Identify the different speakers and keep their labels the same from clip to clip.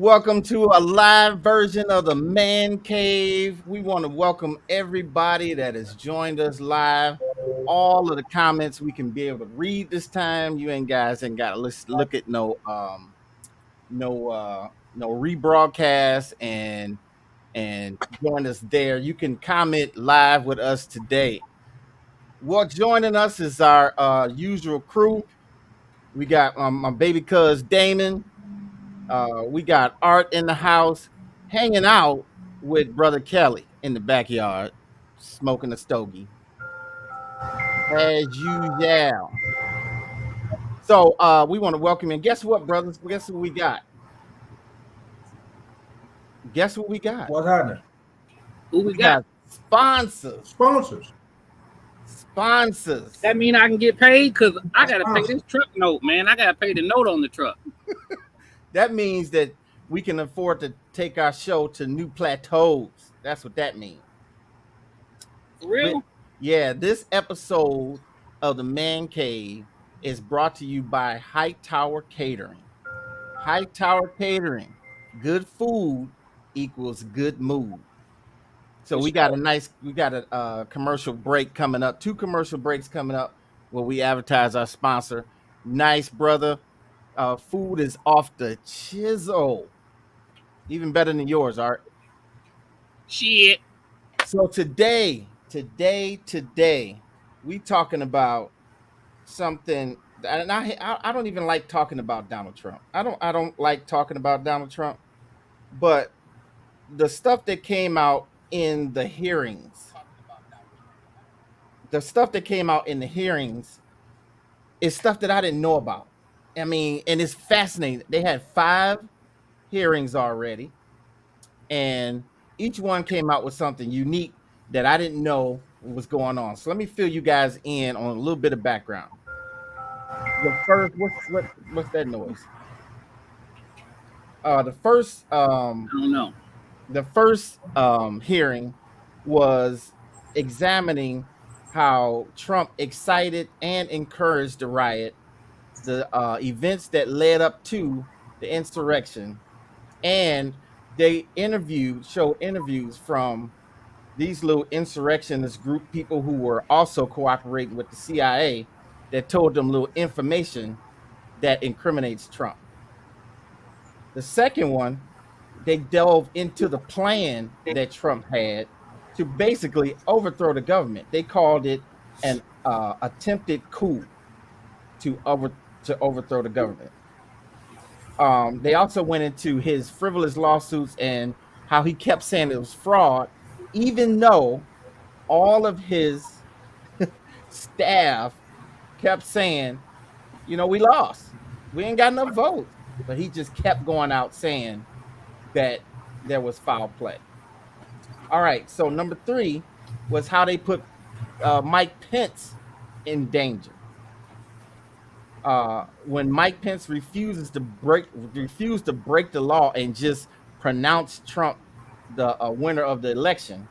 Speaker 1: Welcome to a live version of the Man Cave. We want to welcome everybody that has joined us live. All of the comments we can be able to read this time. You ain't guys ain't got to look at no rebroadcast and join us there. You can comment live with us today. What joining us is our usual crew. We got my baby cuz Damon. We got Art in the house, hanging out with Brother Kelly in the backyard, smoking a stogie, as usual. So we want to welcome in. Guess what, brothers? Guess what we got? Guess what we got?
Speaker 2: What's happening?
Speaker 3: Who we
Speaker 1: We
Speaker 3: got?
Speaker 1: got sponsors.
Speaker 2: Sponsors.
Speaker 1: Sponsors.
Speaker 3: That mean I can get paid because I gotta pay
Speaker 2: Sponsors.
Speaker 3: this truck note, man. I gotta pay the note on the truck.
Speaker 1: That means that we can afford to take our show to new plateaus. That's what that means.
Speaker 3: For real?
Speaker 1: Yeah, this episode of the Man Cave is brought to you by Hightower Catering. Hightower Catering, good food equals good mood. So we got a commercial break coming up, two commercial breaks coming up where we advertise our sponsor. Nice, brother. Food is off the chisel, even better than yours, Art.
Speaker 3: Shit.
Speaker 1: So today, we talking about something, and I don't even like talking about Donald Trump. I don't like talking about Donald Trump, but the stuff that came out in the hearings, is stuff that I didn't know about. I mean, and it's fascinating. They had 5 hearings already, and each one came out with something unique that I didn't know was going on. So let me fill you guys in on a little bit of background. The first, what's that noise? The first
Speaker 3: I don't know.
Speaker 1: hearing was examining how Trump excited and encouraged the riot, the events that led up to the insurrection, and they showed interviews from these little insurrectionist group people who were also cooperating with the CIA that told them little information that incriminates Trump. The second one, they delve into the plan that Trump had to basically overthrow the government. They called it an attempted coup to overthrow the government. They also went into his frivolous lawsuits and how he kept saying it was fraud, even though all of his staff kept saying, we lost. We ain't got enough votes. But he just kept going out saying that there was foul play. All right. So number 3 was how they put Mike Pence in danger. When Mike Pence refused to break the law and just pronounce Trump the winner of the election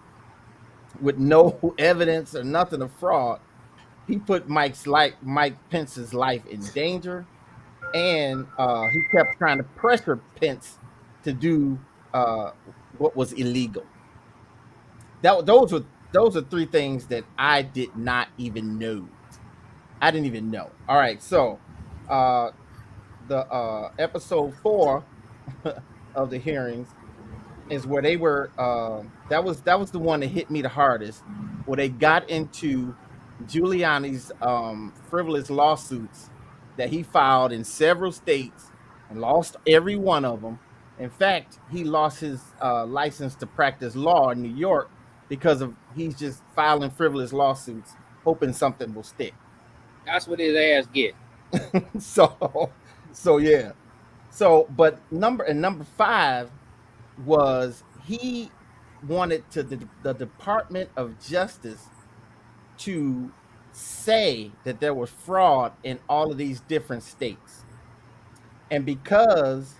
Speaker 1: with no evidence or nothing of fraud, he put Mike Pence's life in danger, and he kept trying to pressure Pence to do what was illegal. Those are 3 things that I did not even know. I didn't even know. All right, so the episode 4 of the hearings is where they were. That was the one that hit me the hardest, where they got into Giuliani's frivolous lawsuits that he filed in several states and lost every one of them. In fact, he lost his license to practice law in New York because of he's just filing frivolous lawsuits, hoping something will stick.
Speaker 3: That's what his ass get.
Speaker 1: So yeah. So, but number 5 was he wanted the Department of Justice to say that there was fraud in all of these different states. And because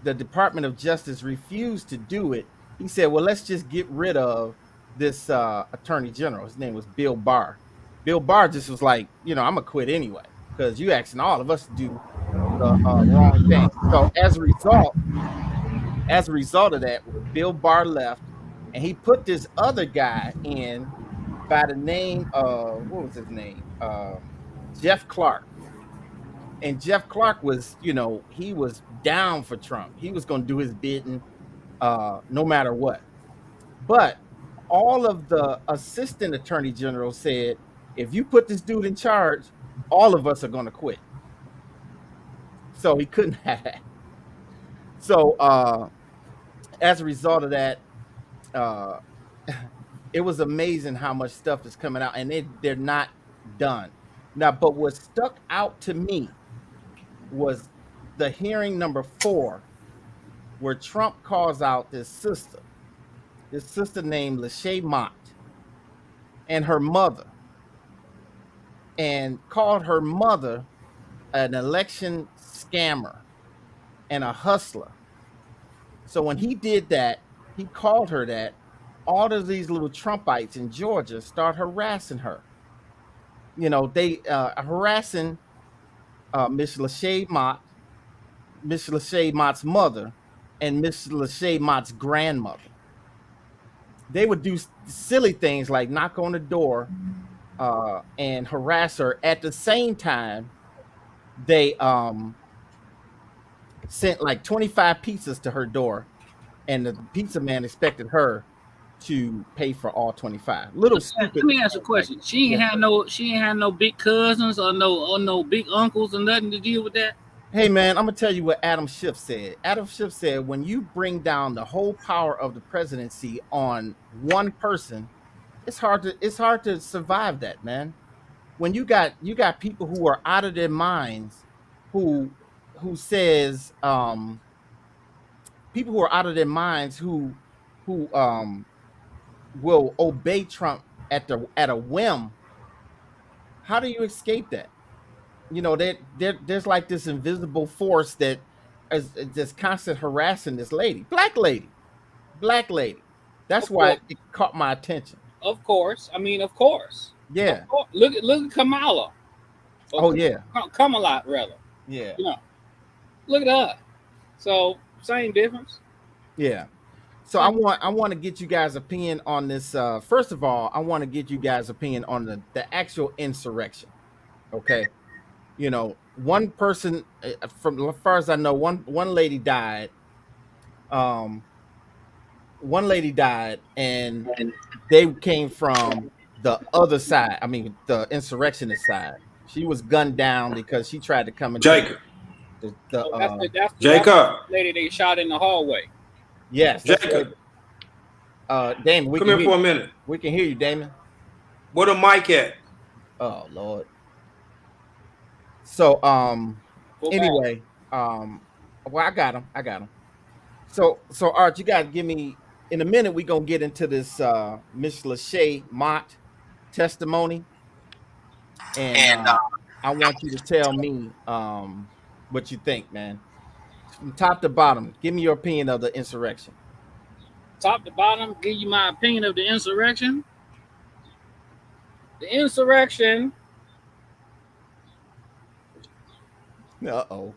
Speaker 1: the Department of Justice refused to do it, he said, well, let's just get rid of this attorney general. His name was Bill Barr. Bill Barr just was like, I'm going to quit anyway, because you asking all of us to do the wrong thing. So as a result, As a result of that, Bill Barr left, and he put this other guy in by the name of, what was his name? Jeff Clark. And Jeff Clark was, he was down for Trump. He was going to do his bidding no matter what. But all of the assistant attorney general said, if you put this dude in charge, all of us are going to quit. So he couldn't have that. So as a result of that, it was amazing how much stuff is coming out, and they're not done now. But what stuck out to me was the hearing number 4, where Trump calls out this sister named Lachey Mott, and her mother, and called her mother an election scammer and a hustler. So when he did that, he called her that, all of these little Trumpites in Georgia start harassing her. They harassing Miss Lachey Mott's mother, and Miss Lachey Mott's grandmother. They would do silly things like knock on the door and harass her. At the same time, they sent like 25 pizzas to her door, and the pizza man expected her to pay for all 25. Little stupid.
Speaker 3: Let me ask a question. She ain't had no big cousins or no big uncles or nothing to deal with that.
Speaker 1: Hey man, I'm gonna tell you what Adam Schiff said. Adam Schiff said, when you bring down the whole power of the presidency on one person, it's hard to survive that, man. When you got people who are out of their minds, who says people who are out of their minds who will obey Trump at a whim. How do you escape that? There's like this invisible force that is just constant harassing this lady, black lady. That's why it caught my attention.
Speaker 3: Of course, of course.
Speaker 1: Yeah.
Speaker 3: Of course. Look at Kamala.
Speaker 1: Oh yeah.
Speaker 3: Kamala rather.
Speaker 1: Yeah.
Speaker 3: Look at her. So same difference.
Speaker 1: Yeah. So I want to get you guys' opinion on this. First of all, I want to get you guys' opinion on the actual insurrection. Okay. One person, from as far as I know, one lady died. One lady died, and they came from the other side. The insurrectionist side. She was gunned down because she tried to come in.
Speaker 2: Jacob.
Speaker 3: That's
Speaker 2: Jacob.
Speaker 3: Lady they shot in the hallway.
Speaker 1: Yes.
Speaker 2: Jacob.
Speaker 1: Damon,
Speaker 2: come here for a minute.
Speaker 1: We can hear you, Damon.
Speaker 2: Where the mic at?
Speaker 1: Oh Lord. So anyway, well, I got him. So Art, you gotta give me, in a minute we're gonna get into this Miss Lachey Mott testimony, and I want you to tell me what you think, man. From top to bottom, give me your opinion of the insurrection.
Speaker 3: Top to bottom, give you my opinion of the insurrection. The insurrection.
Speaker 1: Uh-oh.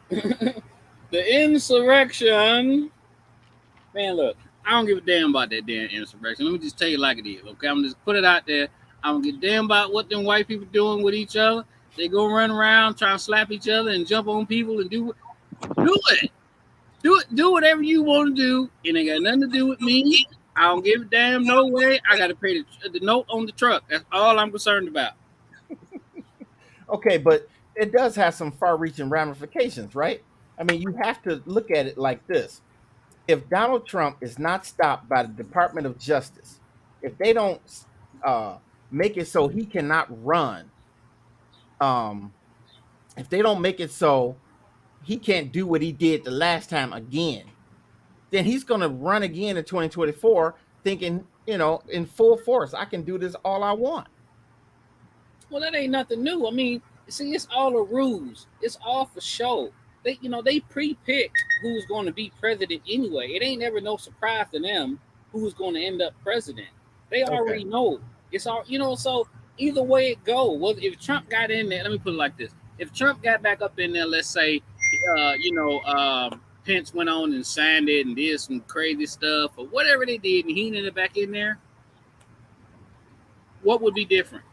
Speaker 3: The insurrection. Man, look, I don't give a damn about that damn insurrection. Let me just tell you like it is, okay? I'm just put it out there. I don't give a damn about what them white people doing with each other. They go run around trying to slap each other and jump on people and do it. Do whatever you want to do. It ain't got nothing to do with me. I don't give a damn no way. I got to pay the note on the truck. That's all I'm concerned about.
Speaker 1: Okay, but it does have some far-reaching ramifications, right? You have to look at it like this. If Donald Trump is not stopped by the Department of Justice, if they don't make it so he cannot run, if they don't make it so he can't do what he did the last time again, then he's going to run again in 2024 thinking, in full force, I can do this all I want.
Speaker 3: Well, that ain't nothing new. See, it's all the rules. It's all for show. They pre-pick who's going to be president anyway. It ain't ever no surprise to them who's going to end up president. They already know. It's all, so either way it go. Well, if Trump got in there, let me put it like this. If Trump got back up in there, let's say, Pence went on and signed it and did some crazy stuff or whatever they did, and he ended it back in there, what would be different?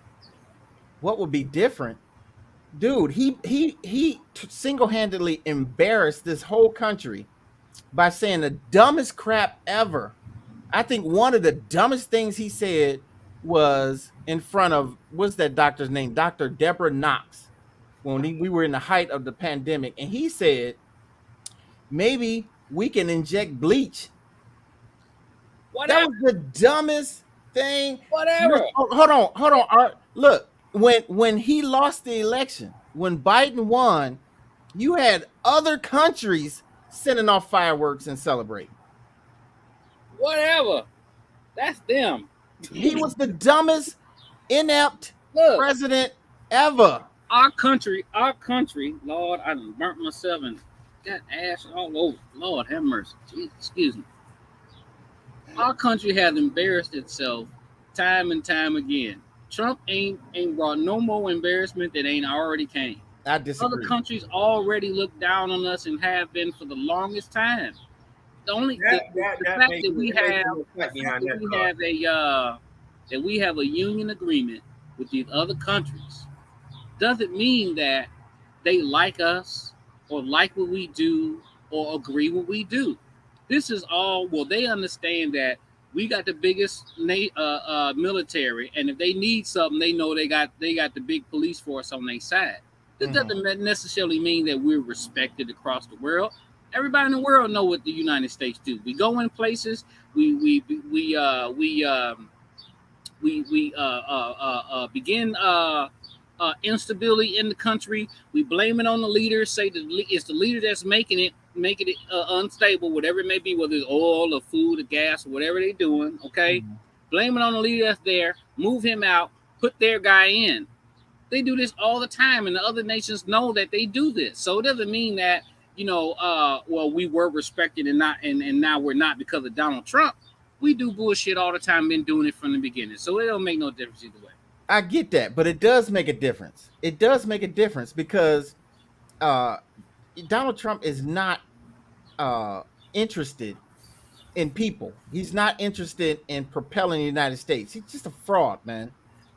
Speaker 1: What would be different? Dude, he single-handedly embarrassed this whole country by saying the dumbest crap ever. I think one of the dumbest things he said was in front of, what's that doctor's name? Dr. Deborah Knox, when we were in the height of the pandemic. And he said, maybe we can inject bleach.
Speaker 3: Whatever.
Speaker 1: That was the dumbest thing.
Speaker 3: Whatever.
Speaker 1: Hold on. Art. Look, when he lost the election, when Biden won, you had other countries sending off fireworks and celebrating.
Speaker 3: Whatever. That's them.
Speaker 1: He was the dumbest, inept president ever.
Speaker 3: Our country, Lord, I done burnt myself and got ash all over. Lord have mercy. Jeez, excuse me. Our country has embarrassed itself time and time again. Trump ain't brought no more embarrassment that ain't already came.
Speaker 1: I disagree.
Speaker 3: Other countries already look down on us and have been for the longest time. The fact that we have a union agreement with these other countries doesn't mean that they like us or like what we do or agree what we do. This is all, well, they understand that we got the biggest military, and if they need something, they know they got the big police force on their side. This doesn't necessarily mean that we're respected across the world. Everybody in the world know what the United States do. We go in places, we begin instability in the country. We blame it on the leaders, say that it's the leader that's making it unstable, whatever it may be, whether it's oil or food or gas or whatever they're doing. Okay, blame it on the leader that's there. Move him out. Put their guy in. They do this all the time, and the other nations know that they do this. So it doesn't mean that well, we were respected and now we're not because of Donald Trump. We do bullshit all the time. Been doing it from the beginning, so it don't make no difference either way.
Speaker 1: I get that, but it does make a difference. It does make a difference because Donald Trump is not interested in people. He's not interested in propelling the United States. He's just a fraud, man.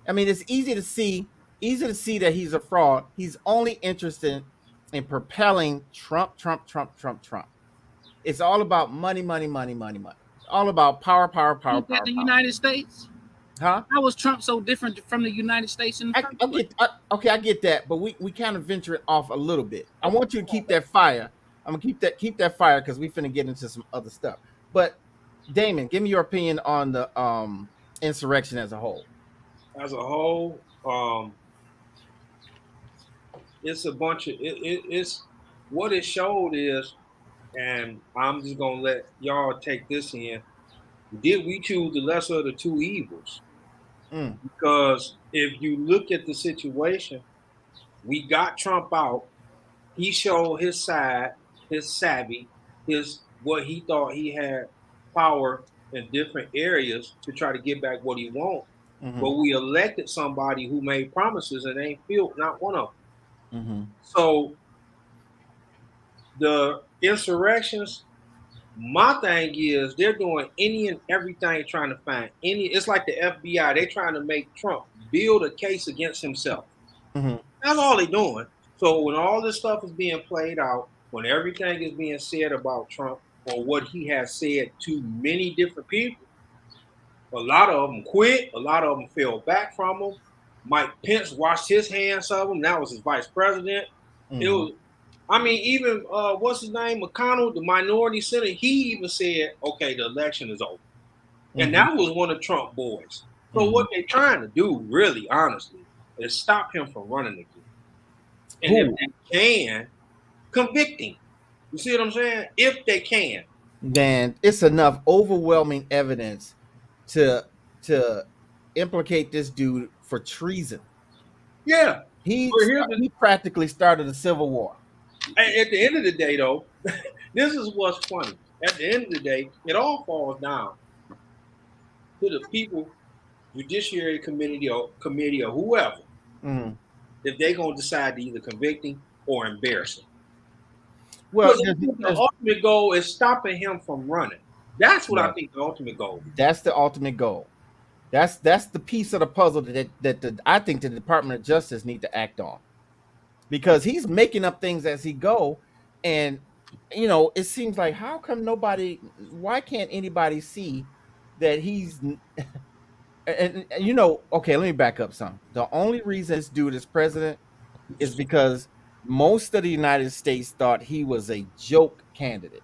Speaker 1: I mean, it's easy to see that he's a fraud. He's only interested in propelling Trump. It's all about money. All about power.
Speaker 3: The United States?
Speaker 1: Huh?
Speaker 3: How was Trump so different from the United States?
Speaker 1: I get that, but we kind of venture it off a little bit. I want you to keep that fire. I'm gonna keep that fire because we finna get into some other stuff. But Damon, give me your opinion on the insurrection as a whole.
Speaker 2: As a whole, it's a bunch of it's what it showed is, and I'm just gonna let y'all take this in. Did we choose the lesser of the two evils? Because if you look at the situation, we got Trump out. He showed his side, his savvy, his what he thought he had power in different areas to try to get back what he wants. But we elected somebody who made promises and ain't filled not one of them. So the insurrections, my thing is they're doing any and everything trying to find any. It's like the FBI. They're trying to make Trump build a case against himself. That's all they're doing. So when all this stuff is being played out, when everything is being said about Trump or what he has said to many different people, a lot of them quit. A lot of them fell back from him. Mike Pence washed his hands of him. That was his vice president. It was. I mean, even what's his name, McConnell, the minority senator, he even said, "Okay, the election is over," and that was one of Trump boys. So what they're trying to do, really, honestly, is stop him from running again. And if they can, convict him. You see what I'm saying? If they can,
Speaker 1: then it's enough overwhelming evidence to implicate this dude for treason.
Speaker 2: Yeah,
Speaker 1: he practically started a civil war.
Speaker 2: At the end of the day, though, this is what's funny. At the end of the day, it all falls down to the people, judiciary committee or whoever, if they're gonna decide to either convict him or embarrass him.
Speaker 1: Well,
Speaker 2: ultimate goal is stopping him from running. That's what I
Speaker 1: Yeah.
Speaker 2: think the ultimate goal is.
Speaker 1: That's the ultimate goal. That's the piece of the puzzle that I think the Department of Justice need to act on, because he's making up things as he go, and it seems like, how come why can't anybody see that he's and okay, let me back up some. The only reason this dude is president is because most of the United States thought he was a joke candidate.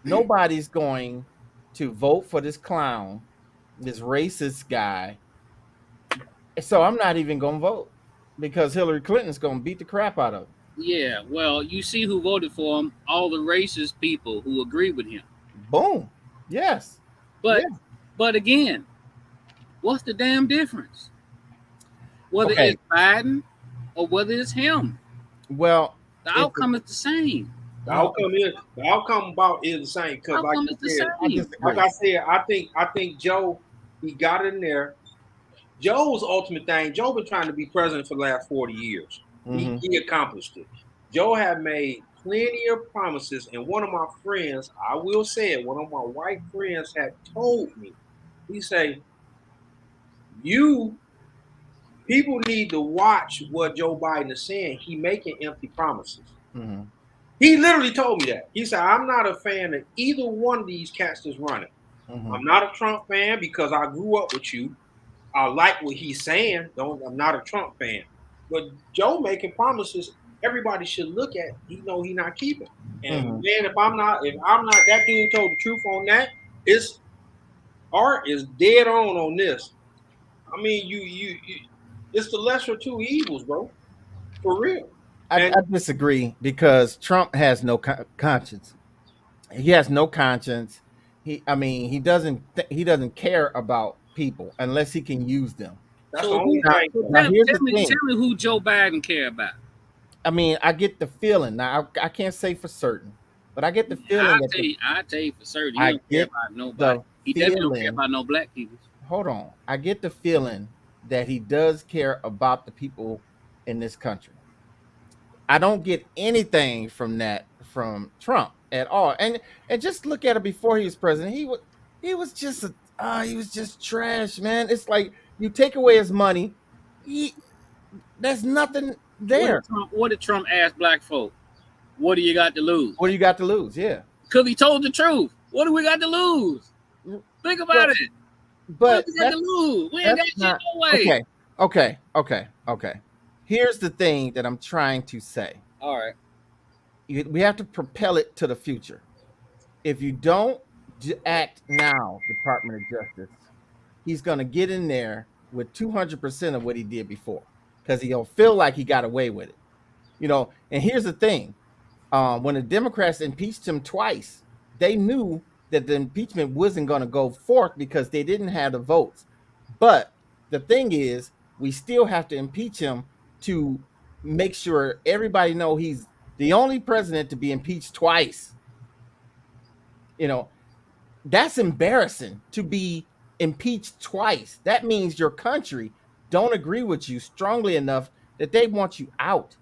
Speaker 1: Nobody's going to vote for this clown, this racist guy. So I'm not even going to vote, because Hillary Clinton's going to beat the crap out of him.
Speaker 3: Yeah, well, you see who voted for him? All the racist people who agree with him.
Speaker 1: Boom. Yes.
Speaker 3: But again, what's the damn difference? Whether it's Biden or whether it's him.
Speaker 1: Well,
Speaker 3: the outcome is the same.
Speaker 2: The outcome about is the same, because like I said, I think Joe, he got in there. Joe's ultimate thing, Joe been trying to be president for the last 40 years. Mm-hmm. He accomplished it. Joe had made plenty of promises, and one of my friends, I will say it, one of my white friends had told me, he say, people need to watch what Joe Biden is saying. He making empty promises. Mm-hmm. He literally told me that. He said, I'm not a fan of either one of these cats that's running. Mm-hmm. I'm not a Trump fan because I grew up with you. I like what he's saying. I'm not a Trump fan. But Joe making promises everybody should look at, he's not keeping. And man, if I'm not that dude told the truth on that, Art is dead on this. I mean, you it's the lesser of two evils, bro. For real.
Speaker 1: I disagree, because Trump has no conscience. He has no conscience. He doesn't care about people unless he can use them.
Speaker 2: That's the only
Speaker 3: thing. Tell me who Joe Biden care about.
Speaker 1: I mean, I get the feeling. Now, I can't say for certain, but I get the feeling
Speaker 3: I tell you for certain. He don't care about nobody. He definitely don't care about no black people. Hold
Speaker 1: on. I get the feeling that he does care about the people in this country. I don't get anything from Trump at all. And just look at it before he was president. He was just trash, man. It's like you take away his money, there's nothing there.
Speaker 3: What did Trump ask black folk? What do you got to lose?
Speaker 1: What do you got to lose? Yeah.
Speaker 3: Because he told the truth. What do we got to lose? Think about it.
Speaker 1: But
Speaker 3: what do we got to lose? We ain't got shit no way.
Speaker 1: Okay. Here's the thing that I'm trying to say.
Speaker 3: All right.
Speaker 1: We have to propel it to the future. If you don't act now, Department of Justice, he's going to get in there with 200% of what he did before, because he'll feel like he got away with it. And here's the thing. When the Democrats impeached him twice, they knew that the impeachment wasn't going to go forth because they didn't have the votes. But the thing is, we still have to impeach him to make sure everybody know he's the only president to be impeached twice. That's embarrassing, to be impeached twice. That means your country don't agree with you strongly enough that they want you out.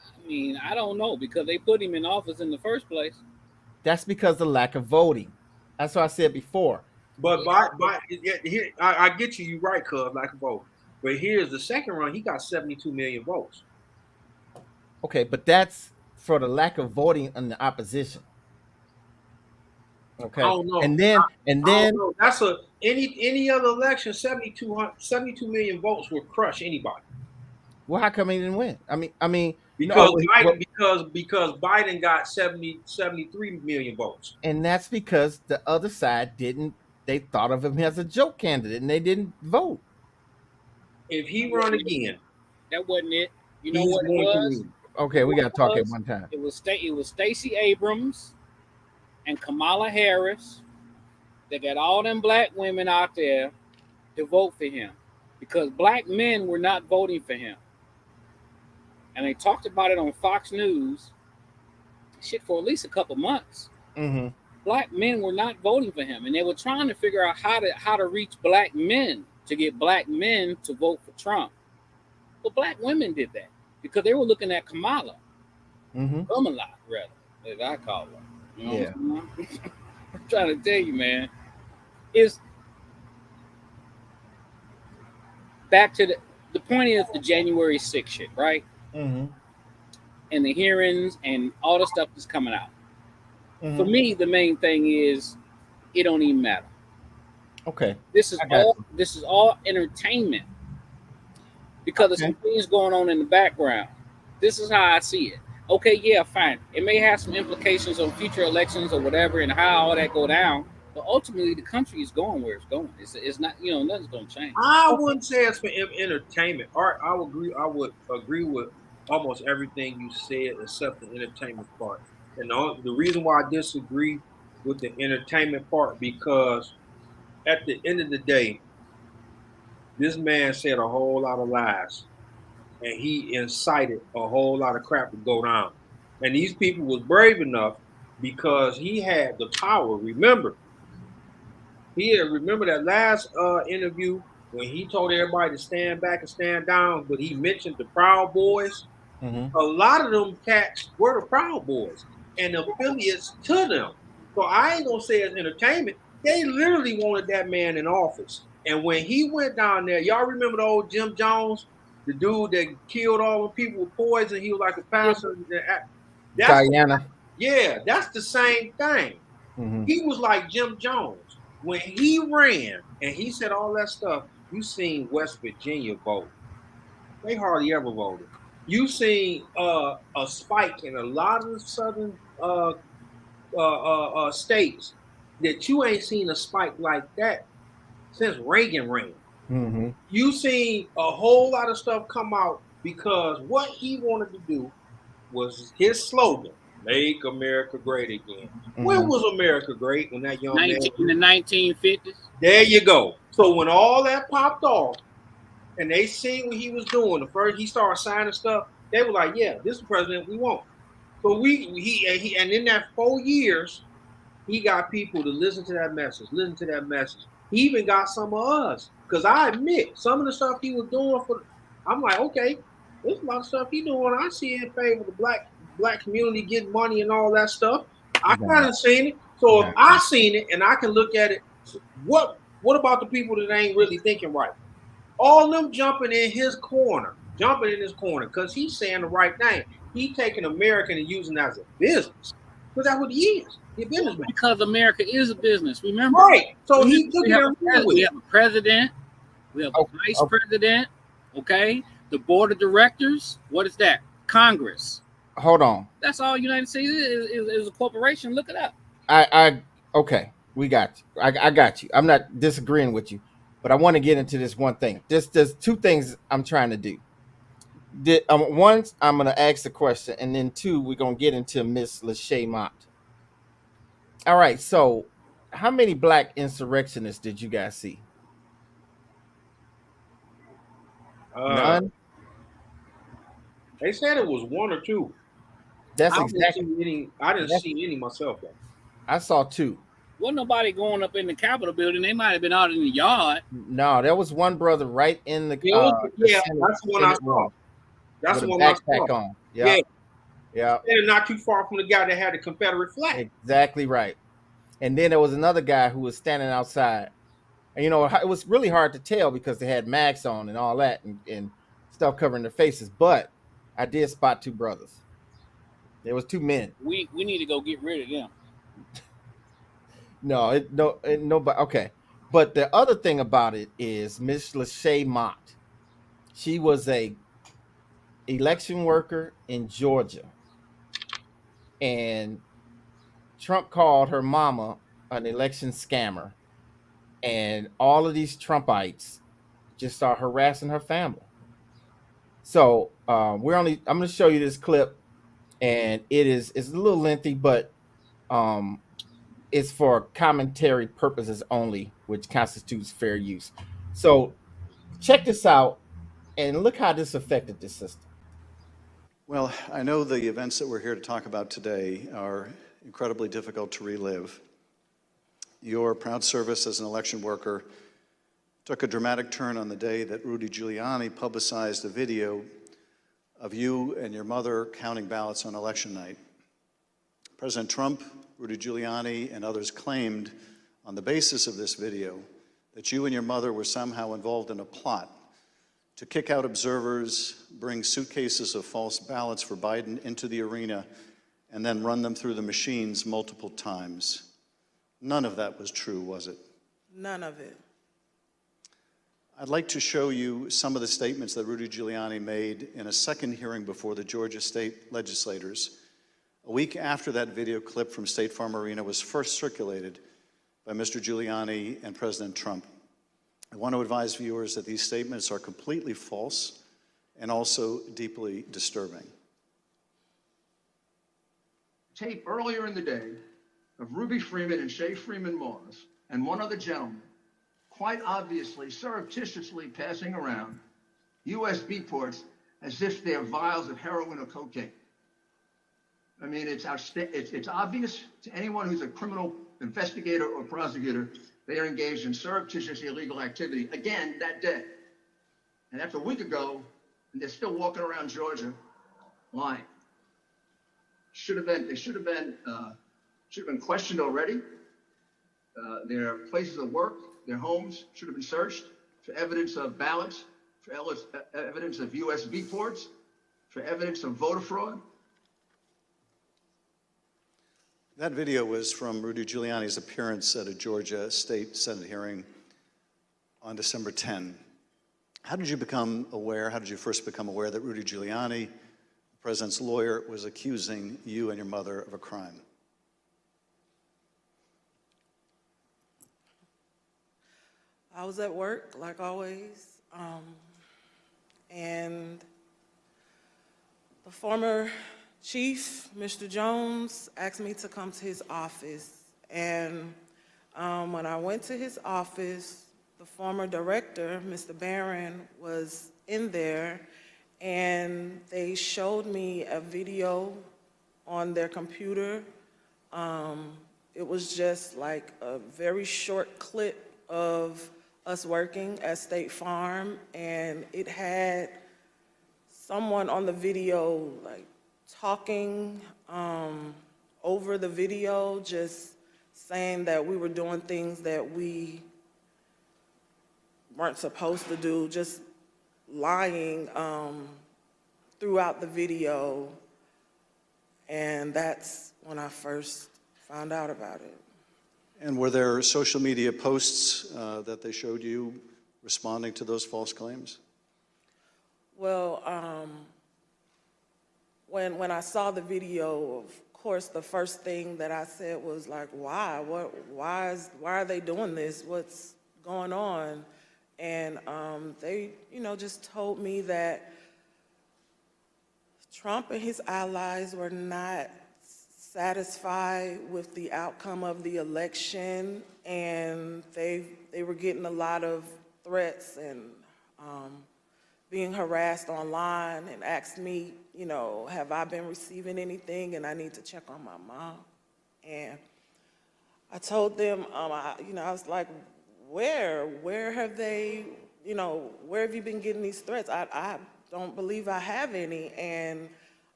Speaker 3: I mean, I don't know, because they put him in office in the first place.
Speaker 1: That's because of the lack of voting. That's what I said before.
Speaker 2: But here, I get you. You're right, cuz lack of vote. But here's the second run. He got 72 million votes.
Speaker 1: Okay, but that's for the lack of voting in the opposition. Okay.
Speaker 2: I don't know.
Speaker 1: And then
Speaker 2: that's any other election, 72 million votes would crush anybody.
Speaker 1: Well, how come he didn't win? I mean
Speaker 2: because Biden got 73 million votes.
Speaker 1: And that's because the other side they thought of him as a joke candidate and they didn't vote.
Speaker 2: If he run again,
Speaker 3: that wasn't it. You know what it was?
Speaker 1: Okay, we got to talk at one time.
Speaker 3: It was Stacey Abrams and Kamala Harris that got all them black women out there to vote for him, because black men were not voting for him. And they talked about it on Fox News for at least a couple months. Mm-hmm. Black men were not voting for him, and they were trying to figure out how to reach black men to get black men to vote for Trump. But black women did that because they were looking at Kamala. Mm-hmm. Kamala, rather, as I call her. You know
Speaker 1: Yeah.
Speaker 3: what I'm trying to tell you, man. Is back to the point is the January 6th shit, right?
Speaker 1: Mm-hmm.
Speaker 3: And the hearings and all the stuff that's coming out. For
Speaker 1: Mm-hmm.
Speaker 3: me, the main thing is it don't even matter.
Speaker 1: Okay.
Speaker 3: This is
Speaker 1: I got
Speaker 3: all
Speaker 1: you.
Speaker 3: this is all entertainment because there's some
Speaker 1: Okay.
Speaker 3: things going on in the background. This is how I see it. Okay, yeah, fine. It may have some implications on future elections or whatever and how all that go down, but ultimately the country is going where it's going. It's not, nothing's going to change.
Speaker 2: I
Speaker 1: Okay.
Speaker 2: wouldn't say it's for entertainment. Art, I would agree. I would agree with almost everything you said except the entertainment part. And the reason why I disagree with the entertainment part because at the end of the day, this man said a whole lot of lies, and he incited a whole lot of crap to go down. And these people was brave enough because he had the power. Remember that last interview when he told everybody to stand back and stand down, but he mentioned the Proud Boys.
Speaker 1: Mm-hmm.
Speaker 2: A lot of them cats were the Proud Boys and affiliates to them. So I ain't gonna say it's entertainment. They literally wanted that man in office. And when he went down there, y'all remember the old Jim Jones, the dude that killed all the people with poison? He was like a
Speaker 3: Yeah.
Speaker 2: pastor. That's
Speaker 1: Guyana.
Speaker 2: yeah, that's the same thing.
Speaker 1: Mm-hmm.
Speaker 2: He was like Jim Jones. When he ran and he said all that stuff, you seen West Virginia vote. They hardly ever voted. You seen a spike in a lot of the southern states that you ain't seen a spike like that since Reagan ran.
Speaker 1: Mm-hmm.
Speaker 2: You seen a whole lot of stuff come out because what he wanted to do was his slogan, "Make America Great Again." When
Speaker 1: Mm-hmm.
Speaker 2: was America great? When that young man
Speaker 3: 1950s.
Speaker 2: There you go. So when all that popped off and they seen what he was doing, the first he started signing stuff, they were like, "Yeah, this is the president we want." So and in that 4 years, he got people to listen to that message, listen to that message. He even got some of us, because I admit some of the stuff he was doing I'm like, okay, there's a lot of stuff he doing. I see in favor of the black community getting money and all that stuff. I kind
Speaker 1: Got
Speaker 2: of seen it. So if
Speaker 1: got
Speaker 2: I seen it and I can look at it, what about the people that ain't really thinking right? All them jumping in his corner, because he's saying the right thing. He taking American and using it as a business. Because that's what he is. He's a businessman.
Speaker 3: Because America is a business. Remember,
Speaker 2: Right. So he took
Speaker 3: we
Speaker 2: it
Speaker 3: have,
Speaker 2: and ran with
Speaker 3: we
Speaker 2: it.
Speaker 3: have a president, we have a
Speaker 1: Oh,
Speaker 3: vice
Speaker 1: oh,
Speaker 3: president, okay? The board of directors, what is that? Congress.
Speaker 1: hold on.
Speaker 3: That's all United States is a corporation. Look it up.
Speaker 1: Okay. We got you. I got you. I'm not disagreeing with you, but I want to get into this one thing. There's two things I'm trying to do. One, I'm gonna ask the question, and then two, we're gonna get into Miss Lachey Mott. All right. So, how many black insurrectionists did you guys see?
Speaker 2: Uh,
Speaker 1: None.
Speaker 2: they said it was one or two.
Speaker 1: That's
Speaker 2: I didn't
Speaker 1: exactly.
Speaker 2: see any. I didn't
Speaker 1: That's,
Speaker 2: see any myself though.
Speaker 1: I saw two.
Speaker 3: Wasn't nobody going up in the Capitol building. They might have been out in the yard.
Speaker 1: No, there was one brother right in the
Speaker 2: Yeah,
Speaker 1: Senate,
Speaker 2: that's the one I
Speaker 1: Senate
Speaker 2: saw.
Speaker 1: room
Speaker 2: That's
Speaker 1: with
Speaker 2: the
Speaker 1: a
Speaker 2: one I saw.
Speaker 1: backpack on.
Speaker 2: Yeah,
Speaker 1: Yeah, yeah,
Speaker 2: they're not too far from the guy that had the Confederate flag.
Speaker 1: exactly right. And then there was another guy who was standing outside, and it was really hard to tell because they had masks on and all that, and stuff covering their faces. But I did spot two brothers. There was two men.
Speaker 3: We need to go get rid of them.
Speaker 1: Nobody. Okay, but the other thing about it is Miss Lachey Mott. She was a election worker in Georgia, and Trump called her mama an election scammer, and all of these Trumpites just start harassing her family. So I'm going to show you this clip, and it's a little lengthy, but um, it's for commentary purposes only, which constitutes fair use. So check this out, and look how this affected the system.
Speaker 4: Well, I know the events that we're here to talk about today are incredibly difficult to relive. Your proud service as an election worker took a dramatic turn on the day that Rudy Giuliani publicized a video of you and your mother counting ballots on election night. President Trump Rudy Giuliani, and others claimed on the basis of this video that you and your mother were somehow involved in a plot to kick out observers, bring suitcases of false ballots for Biden into the arena, and then run them through the machines multiple times. None of that was true, was it?
Speaker 5: None of it.
Speaker 4: I'd like to show you some of the statements that Rudy Giuliani made in a second hearing before the Georgia state legislators, a week after that video clip from State Farm Arena was first circulated by Mr. Giuliani and President Trump. I want to advise viewers that these statements are completely false and also deeply disturbing.
Speaker 6: Tape earlier in the day of Ruby Freeman and Shay Freeman Moss and one other gentleman quite obviously surreptitiously passing around USB ports as if they're vials of heroin or cocaine. I mean, it's obvious to anyone who's a criminal investigator or prosecutor they are engaged in surreptitious illegal activity again that day. And that's a week ago, and they're still walking around Georgia lying. They should have been questioned already. Their places of work, their homes should have been searched for evidence of ballots, for evidence of USB ports, for evidence of voter fraud.
Speaker 4: That video was from Rudy Giuliani's appearance at a Georgia State Senate hearing on December 10. How did you first become aware that Rudy Giuliani, the president's lawyer, was accusing you and your mother of a crime?
Speaker 5: I was at work, like always, and the former chief, Mr. Jones, asked me to come to his office. And when I went to his office, the former director, Mr. Barron, was in there, and they showed me a video on their computer. It was just like a very short clip of us working at State Farm, and it had someone on the video like talking over the video, just saying that we were doing things that we weren't supposed to do, just lying throughout the video. And that's when I first found out about it.
Speaker 4: And were there social media posts that they showed you responding to those false claims?
Speaker 5: Well, when I saw the video, of course, the first thing that I said was like, why? Why are they doing this? What's going on? And they, just told me that Trump and his allies were not satisfied with the outcome of the election, and they were getting a lot of threats and being harassed online, and asked me, have I been receiving anything, and I need to check on my mom. And I told them, I was like, where have they, where have you been getting these threats? I don't believe I have any. And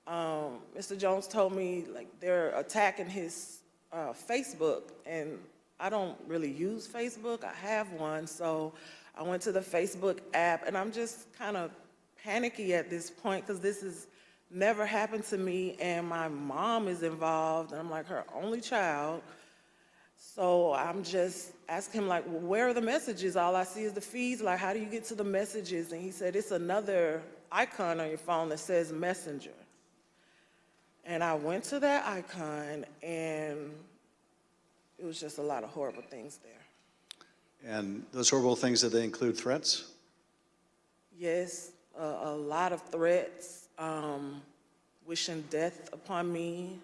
Speaker 5: Mr. Jones told me, like, they're attacking his Facebook, and I don't really use Facebook. I have one, so I went to the Facebook app, and I'm just kind of panicky at this point because this has never happened to me, and my mom is involved, and I'm like her only child. So I'm just asking him, like, well, where are the messages? All I see is the feeds. Like, how do you get to the messages? And he said, it's another icon on your phone that says Messenger. And I went to that icon, and it was just a lot of horrible things there.
Speaker 4: And those horrible things, did they include threats?
Speaker 5: Yes, a lot of threats, wishing death upon me,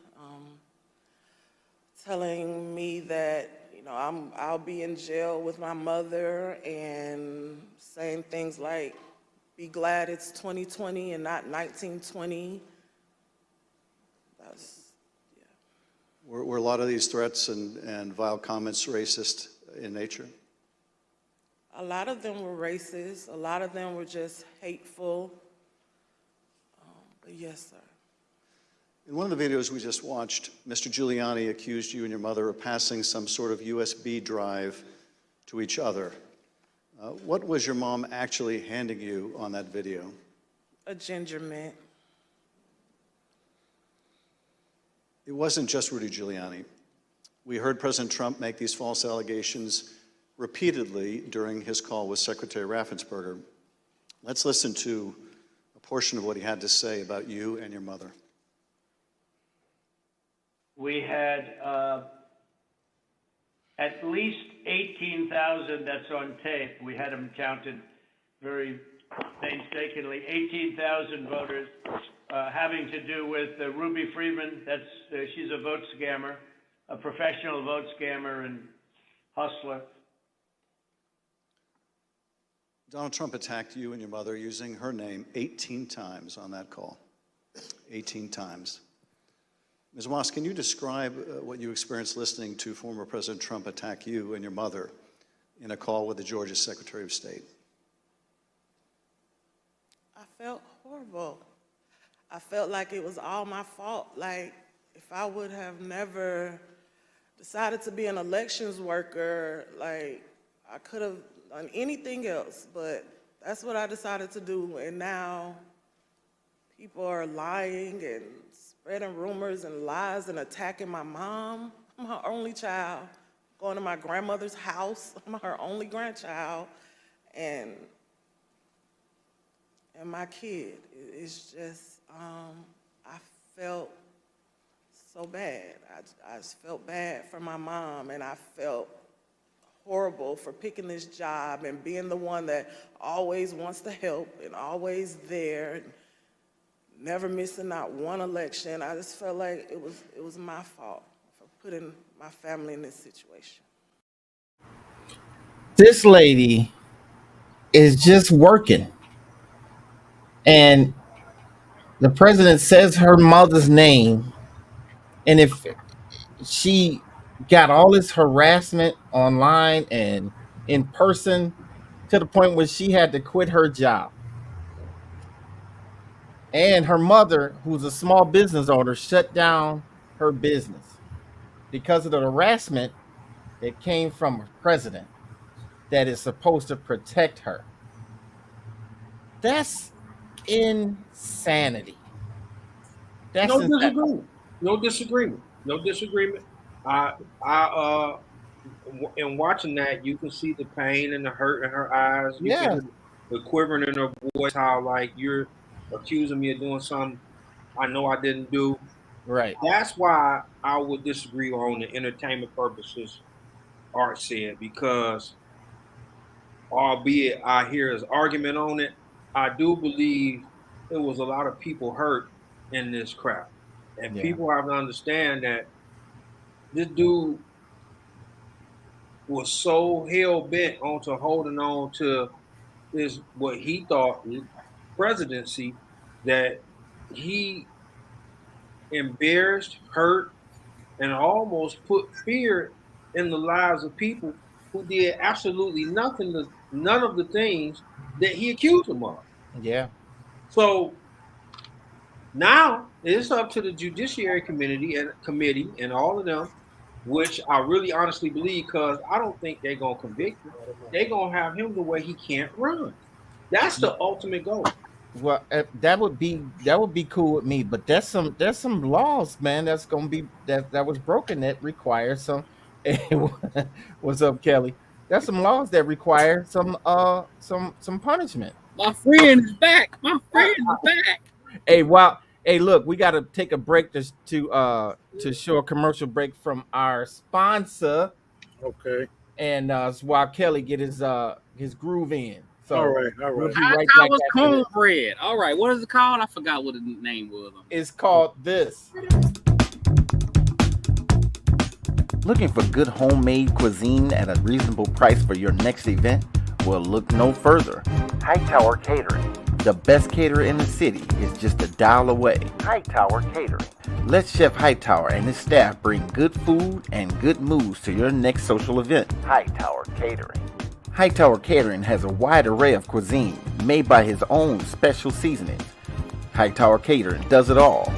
Speaker 5: telling me that, I'll be in jail with my mother, and saying things like, be glad it's 2020 and not 1920.
Speaker 4: Were a lot of these threats and vile comments racist in nature?
Speaker 5: A lot of them were racist. A lot of them were just hateful. But yes, sir.
Speaker 4: In one of the videos we just watched, Mr. Giuliani accused you and your mother of passing some sort of USB drive to each other. What was your mom actually handing you on that video?
Speaker 5: A ginger mint.
Speaker 4: It wasn't just Rudy Giuliani. We heard President Trump make these false allegations repeatedly during his call with Secretary Raffensperger. Let's listen to a portion of what he had to say about you and your mother.
Speaker 7: We had at least 18,000, that's on tape. We had them counted very painstakingly. 18,000 voters having to do with Ruby Freeman. She's a vote scammer, a professional vote scammer and hustler.
Speaker 4: Donald Trump attacked you and your mother using her name 18 times on that call. 18 times. Ms. Moss, can you describe what you experienced listening to former President Trump attack you and your mother in a call with the Georgia Secretary of State?
Speaker 5: I felt horrible. I felt like it was all my fault. Like, if I would have never decided to be an elections worker, like, I could have done anything else, but that's what I decided to do. And now people are lying and spreading rumors and lies and attacking my mom. I'm her only child. Going to my grandmother's house. I'm her only grandchild. And my kid. It's just, I felt so bad. I just felt bad for my mom, and I felt horrible for picking this job and being the one that always wants to help and always there, and never missing not one election. I just felt like it was my fault for putting my family in this situation.
Speaker 1: This lady is just working. And the president says her mother's name. And if she got all this harassment online and in person to the point where she had to quit her job. And her mother, who's a small business owner, shut down her business because of the harassment that came from a president that is supposed to protect her. That's insanity. That's
Speaker 2: no disagreement. No disagreement. No disagreement. In watching that, you can see the pain and the hurt in her eyes. You can hear the quivering in her voice, how like you're accusing me of doing something I know I didn't do.
Speaker 1: Right.
Speaker 2: That's why I would disagree on the entertainment purposes, Art said, because albeit I hear his argument on it, I do believe there was a lot of people hurt in this crap. And people have to understand that this dude was so hell-bent onto holding on to this, what he thought presidency, that he embarrassed, hurt, and almost put fear in the lives of people who did absolutely nothing, none of the things that he accused them of.
Speaker 1: Yeah.
Speaker 2: So now it's up to the Judiciary Committee and all of them, which I really honestly believe, because I don't think they're gonna convict him. They're gonna have him the way he can't run. That's the ultimate goal.
Speaker 1: Well, that would be cool with me, but there's some laws, man, that's gonna be that was broken that require some. What's up, Kelly? There's some laws that require some punishment.
Speaker 3: My friend is back. My friend is back.
Speaker 1: Hey, look, we got to take a break to show a commercial break from our sponsor.
Speaker 8: Okay.
Speaker 1: And while Kelly get his groove in. So
Speaker 8: all right.
Speaker 1: We'll be
Speaker 3: High
Speaker 1: right
Speaker 3: Towers
Speaker 1: back
Speaker 3: cornbread. All right, what is it called? I forgot what the name was.
Speaker 1: It's called this. Looking for good homemade cuisine at a reasonable price for your next event? Well, look no further. Hightower Catering. The best caterer in the city is just a dial away. Hightower Catering. Let Chef Hightower and his staff bring good food and good mood to your next social event. Hightower Catering. Hightower Catering has a wide array of cuisine made by his own special seasonings. Hightower Catering does it all.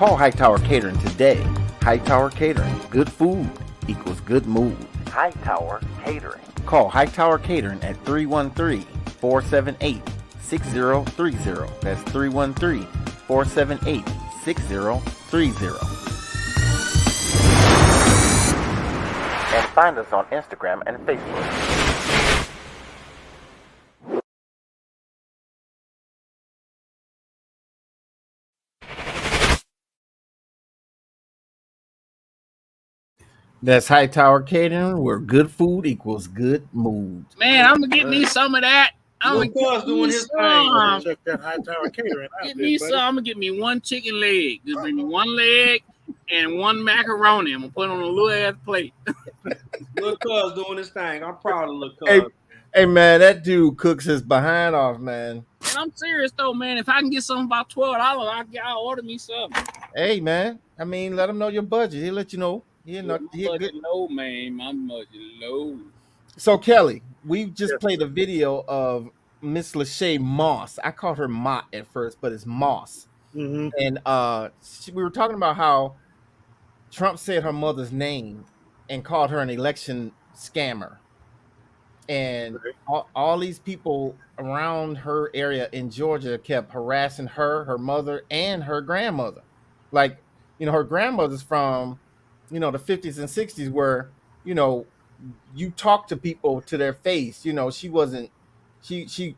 Speaker 1: Call Hightower Catering today. Hightower Catering. Good food equals good mood. Hightower Catering. Call Hightower Catering at 313-478-6030. That's 313-478-6030. And find us on Instagram and Facebook. That's Hightower Catering, where good food equals good mood.
Speaker 3: Man, I'm gonna get me some of that. I'm gonna
Speaker 2: Cuz doing his thing.
Speaker 8: Check that Hightower Catering out.
Speaker 3: Get me some. I'm gonna get me one chicken leg. Just bring me one leg and one macaroni. I'm gonna put it on a little ass plate.
Speaker 2: Lil Cuz doing his thing. I'm proud of Lil Cuz.
Speaker 1: Hey man, that dude cooks his behind off, man.
Speaker 3: And I'm serious though, man. If I can get something about $12, I'll order me something.
Speaker 1: Hey man, I mean, let him know your budget. He'll let you know. He'll
Speaker 3: budget low, man. My budget low.
Speaker 1: So Kelly, we just played a video of Miss Lachey Moss. I called her Mott at first, but it's Moss.
Speaker 8: Mm-hmm.
Speaker 1: And we were talking about how Trump said her mother's name and called her an election scammer. And all these people around her area in Georgia kept harassing her, her mother, and her grandmother. Like, her grandmother's from, the 50s and 60s where, you talk to people to their face. She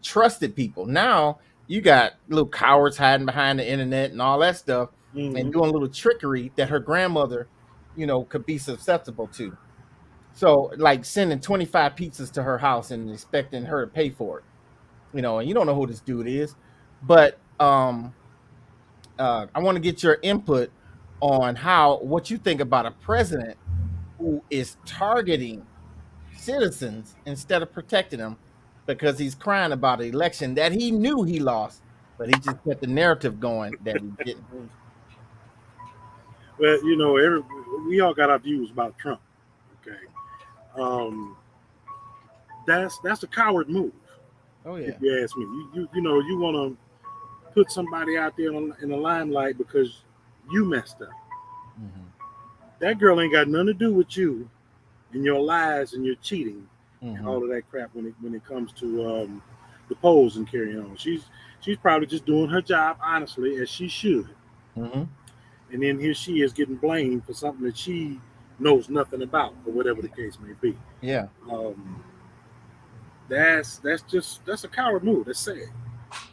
Speaker 1: trusted people. Now you got little cowards hiding behind the internet and all that stuff, and doing a little trickery that her grandmother, could be susceptible to. So like sending 25 pizzas to her house and expecting her to pay for it, and you don't know who this dude is. But I want to get your input on what you think about a president who is targeting citizens instead of protecting them because he's crying about an election that he knew he lost, but he just kept the narrative going that he didn't.
Speaker 8: Well, we all got our views about Trump. Okay. That's a coward move.
Speaker 1: Oh yeah.
Speaker 8: If you ask me, you want to put somebody out there in the limelight because you messed up.
Speaker 1: Mm-hmm.
Speaker 8: That girl ain't got nothing to do with you and your lies and your cheating and all of that crap when it comes to the polls and carrying on. She's probably just doing her job honestly as she should.
Speaker 1: Mm-hmm.
Speaker 8: And then here she is getting blamed for something that she knows nothing about, or whatever the case may be.
Speaker 1: Yeah.
Speaker 8: That's a coward move. That's sad.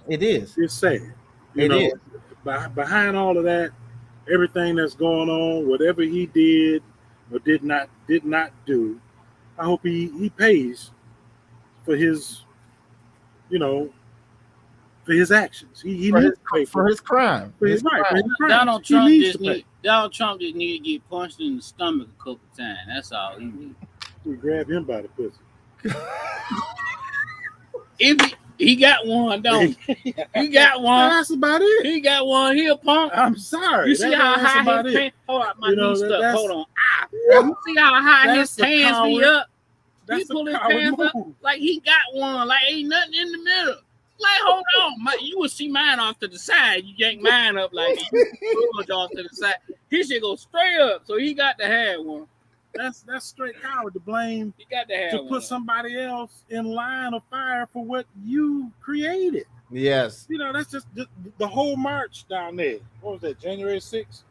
Speaker 1: It is.
Speaker 8: It's sad.
Speaker 1: It is.
Speaker 8: Behind all of that, everything that's going on, whatever he did or did not do, I hope he pays for his, for his actions. He needs to pay
Speaker 1: for his crime.
Speaker 8: For his crime.
Speaker 3: Donald Trump just need to get punched in the stomach a couple times. That's all he needs.
Speaker 8: We grab him by the pussy.
Speaker 3: If he got one, don't he? He got one.
Speaker 8: That's about it.
Speaker 3: He got one. He a punk.
Speaker 8: I'm sorry.
Speaker 3: You see how high his pants? Hold on, my knee stuck. Hold on. You see how high his pants be up? He pull his pants up like he got one. Like ain't nothing in the middle. Like hold on, you would see mine off to the side. You yank mine up like off to the side. He should go straight up. So he got to have one.
Speaker 8: That's straight coward to blame.
Speaker 3: He got to have one.
Speaker 8: Put somebody else in line of fire for what you created.
Speaker 1: Yes.
Speaker 8: That's just the whole march down there. What was that? January 6th?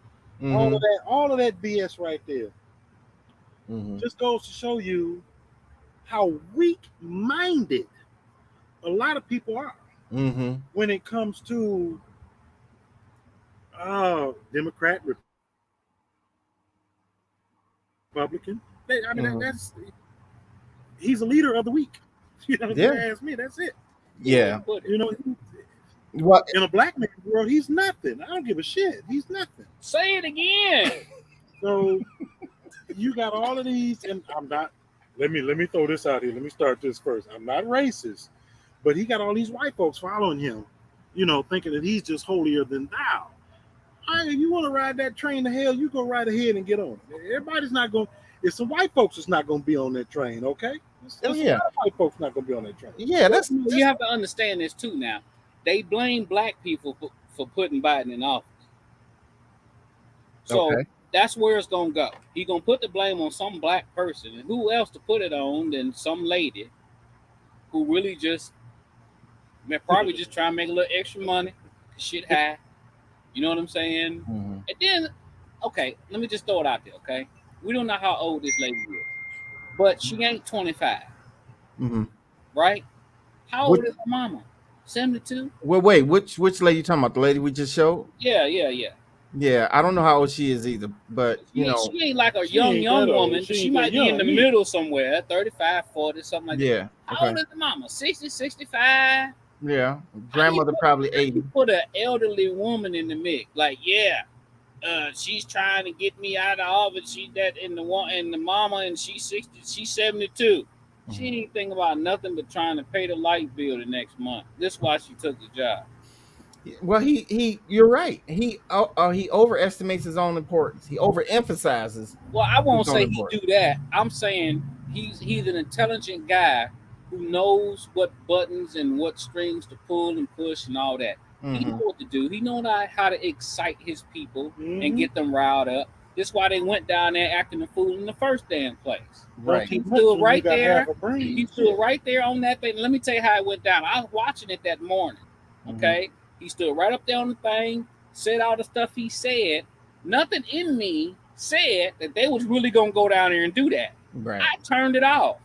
Speaker 1: Mm-hmm.
Speaker 8: All of that BS right there.
Speaker 1: Mm-hmm.
Speaker 8: Just goes to show you how weak-minded a lot of people are when it comes to Democrat, Republican. That's he's a leader of the weak. If you ask me, that's it.
Speaker 1: Yeah.
Speaker 8: What
Speaker 1: in
Speaker 8: a black man's world, he's nothing. I don't give a shit. He's nothing.
Speaker 3: Say it again.
Speaker 8: So you got all of these, and I'm not. Let me throw this out here. Let me start this first. I'm not racist, but he got all these white folks following him, thinking that he's just holier than thou. If you want to ride that train to hell, you go right ahead and get on it. Everybody's not going. If some white folks is not going to be on that train, okay? White folks not going to be on that train.
Speaker 1: Yeah,
Speaker 3: you have to understand this too. Now, they blame black people for putting Biden in office. So
Speaker 1: Okay.
Speaker 3: that's where it's gonna go. He gonna put the blame on some black person, and who else to put it on than some lady who really just probably just trying to make a little extra money, shit high. You know what I'm saying?
Speaker 1: Mm-hmm.
Speaker 3: And then, okay, let me just throw it out there. Okay, we don't know how old this lady is, but she ain't 25,
Speaker 1: Mm-hmm.
Speaker 3: right? How
Speaker 1: What,
Speaker 3: old is her mama? 72?
Speaker 1: well, wait, which lady you talking about? The lady we just showed?
Speaker 3: Yeah.
Speaker 1: Yeah, I don't know how old she is either, but
Speaker 3: She ain't, she ain't like a
Speaker 8: She ain't
Speaker 3: young
Speaker 8: that old.
Speaker 3: woman.
Speaker 8: She
Speaker 3: She
Speaker 8: ain't that
Speaker 3: might be in the
Speaker 8: young,
Speaker 3: middle somewhere, 35, 40, something like that.
Speaker 1: yeah,
Speaker 3: How old
Speaker 1: okay,
Speaker 3: is the mama? 60, 65?
Speaker 1: yeah. Grandmother probably 80.
Speaker 3: Put an elderly woman in the mix. Like, yeah, she's trying to get me out of office. She that in the one and the mama, and she's 60, she's 72. She ain't thinking about nothing but trying to pay the light bill the next month. This is why she took the job.
Speaker 1: Well, you're right. He overestimates his own importance. He overemphasizes.
Speaker 3: Well, I won't
Speaker 1: his own
Speaker 3: say he
Speaker 1: importance.
Speaker 3: do that. I'm saying he's an intelligent guy who knows what buttons and what strings to pull and push and all that. He knows what to do. He knows how to excite his people and get them riled up. That's why they went down there acting a fool in the first damn place.
Speaker 1: Right.
Speaker 3: He stood right there. He stood right there on that thing. Let me tell you how it went down. I was watching it that morning. Okay. He stood right up there on the thing, said all the stuff he said. Nothing in me said that they was really gonna go down there and do that.
Speaker 1: Right.
Speaker 3: I turned it off.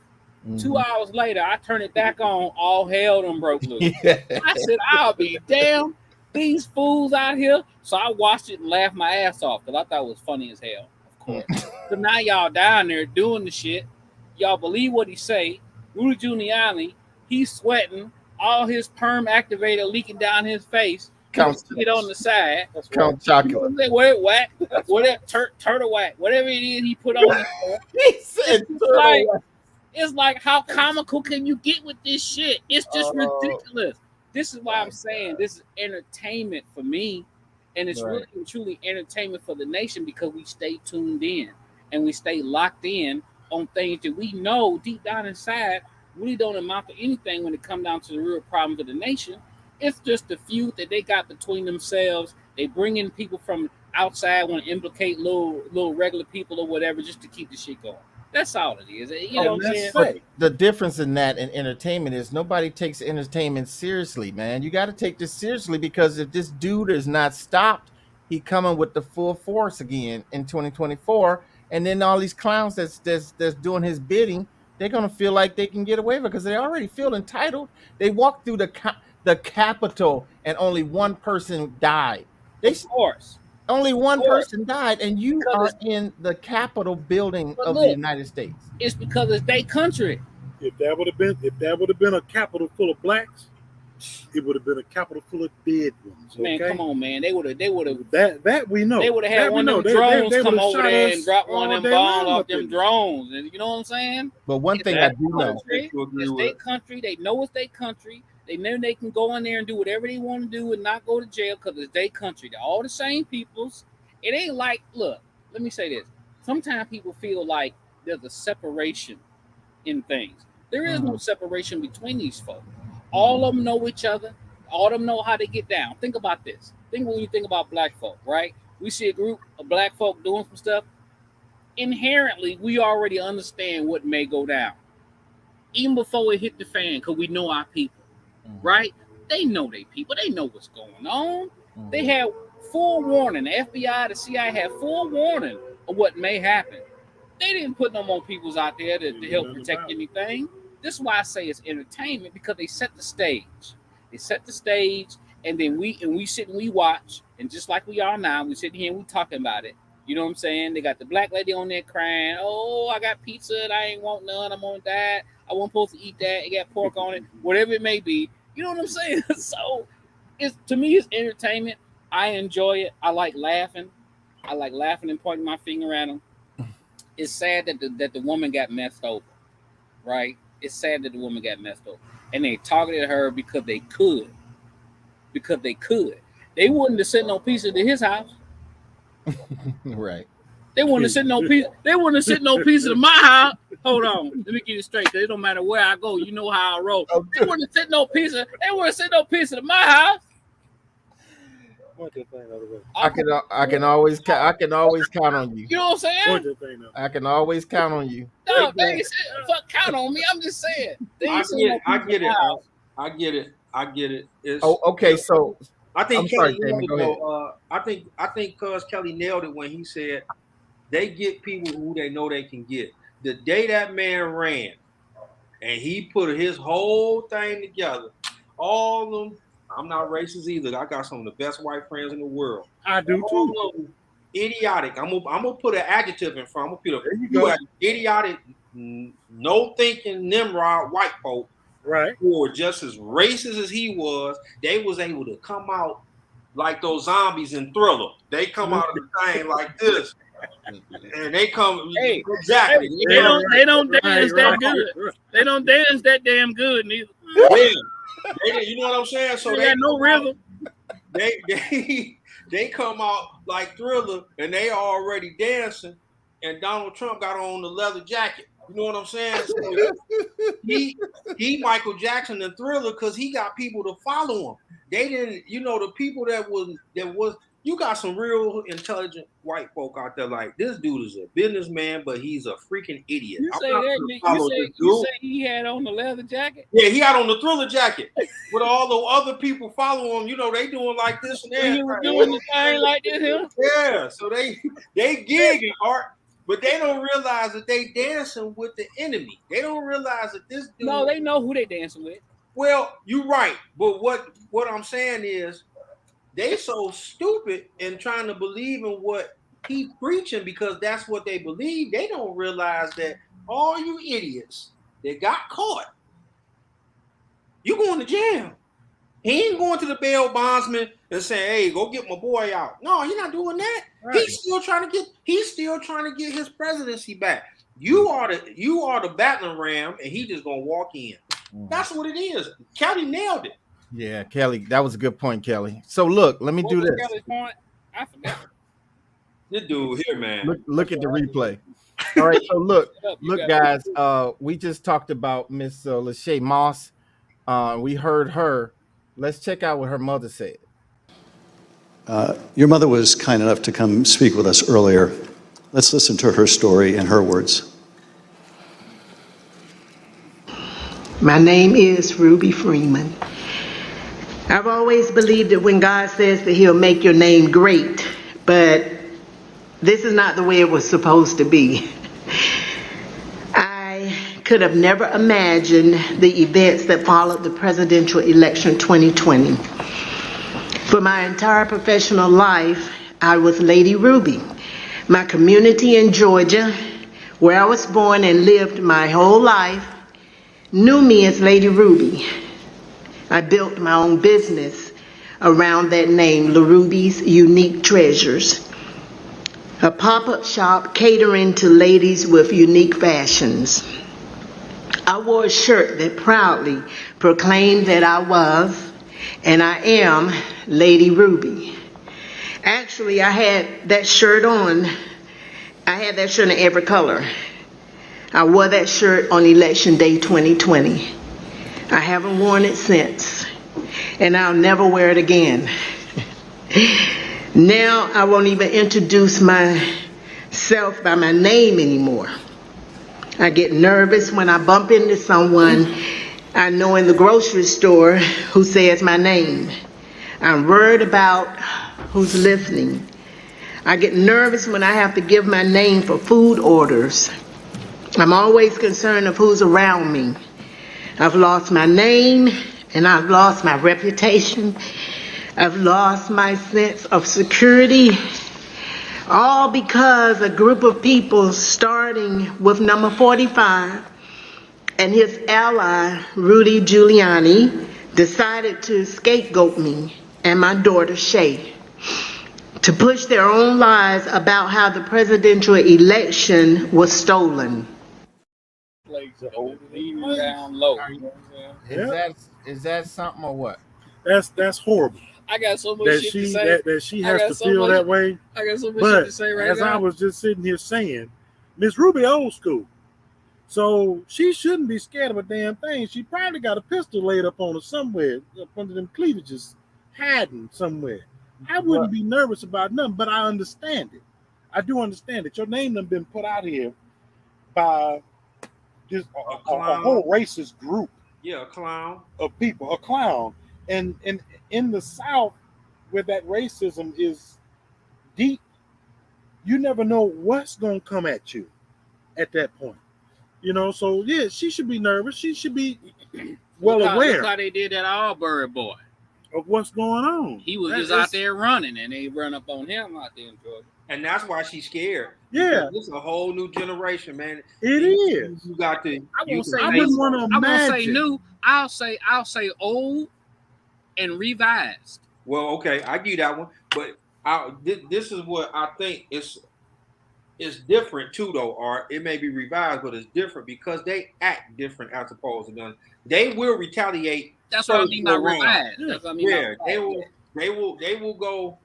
Speaker 3: 2 hours later, I turned it back on. All hell done broke loose. I said, I'll be damned. These fools out here. So I watched it and laughed my ass off because I thought it was funny as hell, of course. So now y'all down there doing the shit. Y'all believe what he say. Rudy Giuliani, he's sweating. All his perm activator leaking down his face.
Speaker 1: Count
Speaker 3: it on the side.
Speaker 1: Count chocolate.
Speaker 3: Whatever, turtle whack, whatever it is he put on his hair.
Speaker 1: He said
Speaker 3: It's like, how comical can you get with this shit? It's just ridiculous. This is why I'm saying this is entertainment for me. And it's really and truly entertainment for the nation because we stay tuned in and we stay locked in on things that we know deep down inside really don't amount to anything when it comes down to the real problems of the nation. It's just the feud that they got between themselves. They bring in people from outside, want to implicate little regular people or whatever just to keep the shit going. That's all it is. You know what I'm saying?
Speaker 1: But the difference in that and entertainment is nobody takes entertainment seriously, man. You got to take this seriously because if this dude is not stopped, he coming with the full force again in 2024. And then all these clowns that's doing his bidding, they're gonna feel like they can get away with it because they already feel entitled. They walked through the Capitol and only one person died.
Speaker 3: Of course.
Speaker 1: Only one person died, and you are in the Capitol building of the United States.
Speaker 3: It's because it's their country.
Speaker 8: If that would have been a Capitol full of blacks, it would have been a Capitol full of dead ones. Okay?
Speaker 3: Man, come on, man. They would have
Speaker 8: that we know.
Speaker 3: They would have had one of them drones come over there and drop one of them bombs off them drones. And you know what I'm saying?
Speaker 1: But one thing I do know,
Speaker 3: it's their country. They know it's their country. They know they can go in there and do whatever they want to do and not go to jail because it's their country. They're all the same peoples. It ain't like, look, let me say this. Sometimes people feel like there's a separation in things. There is no separation between these folks. All of them know each other. All of them know how to get down. Think about this. Think when you think about black folk, right? We see a group of black folk doing some stuff. Inherently, we already understand what may go down. Even before it hit the fan, because we know our people. Right? They know they people. They know what's going on. They have full warning. The FBI, the CIA have full warning of what may happen. They didn't put no more peoples out there to help protect anything. This is why I say it's entertainment because they set the stage. They set the stage, and then we sit and we watch, and just like we are now, we sit here and we talking about it. You know what I'm saying? They got the black lady on there crying, oh, I got pizza and I ain't want none. I'm on that. I wasn't supposed to eat that. It got pork on it. Whatever it may be. You know what I'm saying? So, to me, it's entertainment. I enjoy it. I like laughing. And pointing my finger at them. It's sad that the woman got messed over, right? It's sad that the woman got messed over. And they targeted her because they could. They wouldn't have sent no pizza to his house.
Speaker 1: Right.
Speaker 3: They wouldn't have sent no pizza. They wouldn't have sent no pizza to my house. Hold on. Let me get it straight. It don't matter where I go. You know how I roll. They wouldn't have sent no pizza. They wouldn't have sent no pizza to my house.
Speaker 8: Point that thing out of the way.
Speaker 1: I can always count on you.
Speaker 3: You know what I'm saying?
Speaker 8: Point that thing out.
Speaker 1: I can always count on you.
Speaker 3: No, they ain't saying fuck count on me. I'm just saying. They
Speaker 2: I
Speaker 3: ain't saying no
Speaker 2: get it.
Speaker 3: people
Speaker 2: I get it. I get it. It's,
Speaker 1: Oh, okay. So
Speaker 2: I think
Speaker 1: I'm
Speaker 2: Kelly
Speaker 1: sorry, Damon,
Speaker 2: nailed it,
Speaker 1: go ahead.
Speaker 2: I think cuz Kelly nailed it when he said they get people who they know they can get. The day that man ran and he put his whole thing together, all of them, I'm not racist either. I got some of the best white friends in the world.
Speaker 8: I do too.
Speaker 2: All of them idiotic. I'm gonna put an adjective in front. I'm gonna put
Speaker 8: There you go.
Speaker 2: idiotic, no thinking Nimrod white folk.
Speaker 8: Right.
Speaker 2: Who were just as racist as he was. They was able to come out like those zombies in Thriller. They come out of the thing like this, and they come
Speaker 3: Hey,
Speaker 2: exactly.
Speaker 3: They don't dance that good. They don't dance that damn good neither.
Speaker 2: Yeah. You know what I'm saying? So
Speaker 3: They
Speaker 2: they
Speaker 3: got no rhythm.
Speaker 2: They come out like Thriller, and they already dancing. And Donald Trump got on the leather jacket. You know what I'm saying? So he Michael Jackson and Thriller because he got people to follow him. They didn't, the people that was you got some real intelligent white folk out there like this dude is a businessman, but he's a freaking idiot.
Speaker 3: You say he had on the leather jacket?
Speaker 2: Yeah, he had on the Thriller jacket. With all the other people follow him, they doing like this and that.
Speaker 3: He was doing the thing like this here?
Speaker 2: Yeah, so they gigging, Art. But they don't realize that they dancing with the enemy. They don't realize that this dude.
Speaker 3: No, they know who they dancing with.
Speaker 2: Well, you're right. But what I'm saying is they so stupid in trying to believe in what he preaching because that's what they believe. They don't realize that all you idiots that got caught, you going to jail. He ain't going to the bail bondsman and saying, "Hey, go get my boy out." No, he's not doing that. Right. He's still trying to get his presidency back. You are the battering ram, and he just gonna walk in. That's what it is. Kelly nailed it.
Speaker 1: Yeah, Kelly, that was a good point, Kelly. So look, let me do this.
Speaker 3: Kelly's point? I forgot.
Speaker 2: This dude here, man.
Speaker 1: Look at the replay. All right, so look, guys. We just talked about Miss Lachey Moss. We heard her. Let's check out what her mother said.
Speaker 4: Your mother was kind enough to come speak with us earlier. Let's listen to her story in her words.
Speaker 9: My name is Ruby Freeman. I've always believed that when God says that he'll make your name great, but this is not the way it was supposed to be. I could have never imagined the events that followed the presidential election 2020. For my entire professional life, I was Lady Ruby. My community in Georgia, where I was born and lived my whole life, knew me as Lady Ruby. I built my own business around that name, LaRuby's Unique Treasures, a pop-up shop catering to ladies with unique fashions. I wore a shirt that proudly proclaimed that I was, and I am, Lady Ruby. Actually, I had that shirt on. I had that shirt in every color. I wore that shirt on Election Day 2020. I haven't worn it since, and I'll never wear it again. Now I won't even introduce myself by my name anymore. I get nervous when I bump into someone I know in the grocery store who says my name. I'm worried about who's listening. I get nervous when I have to give my name for food orders. I'm always concerned of who's around me. I've lost my name, and I've lost my reputation. I've lost my sense of security, all because a group of people, starting with number 45 and his ally, Rudy Giuliani, decided to scapegoat me and my daughter, Shay, to push their own lies about how the presidential election was stolen.
Speaker 3: Down low.
Speaker 1: Is that something or what?
Speaker 8: That's horrible.
Speaker 3: I got so much shit to say.
Speaker 8: That she has to feel that way.
Speaker 3: I got so much shit to say right now.
Speaker 8: As I was just sitting here saying, Miss Ruby old school. So she shouldn't be scared of a damn thing. She probably got a pistol laid up on her somewhere, up under them cleavages, hiding somewhere. I wouldn't be nervous about nothing, but I understand it. I do understand it. Your name done been put out here by just a whole racist group.
Speaker 2: Yeah, a clown.
Speaker 8: Of people, a clown. And in the South, where that racism is deep, you never know what's going to come at you at that point. You know, so yeah, she should be nervous. She should be well aware.
Speaker 3: Look how they did that Arbery boy.
Speaker 8: Of what's going on.
Speaker 3: He was just out there running, and they run up on him out there in Georgia.
Speaker 2: And that's why she's scared.
Speaker 8: Yeah.
Speaker 2: This is a whole new generation, man.
Speaker 8: It is.
Speaker 2: You got to.
Speaker 3: I won't say
Speaker 8: I wouldn't want to
Speaker 3: I
Speaker 8: imagine.
Speaker 3: won't say new. I'll say old and revised.
Speaker 2: Well, okay, I give you that one. But this is what I think it's different too, though, Art. It may be revised, but it's different because they act different as opposed to them. They will retaliate.
Speaker 3: That's what I mean by revised.
Speaker 2: Yeah,
Speaker 3: that's what I mean
Speaker 2: they will go.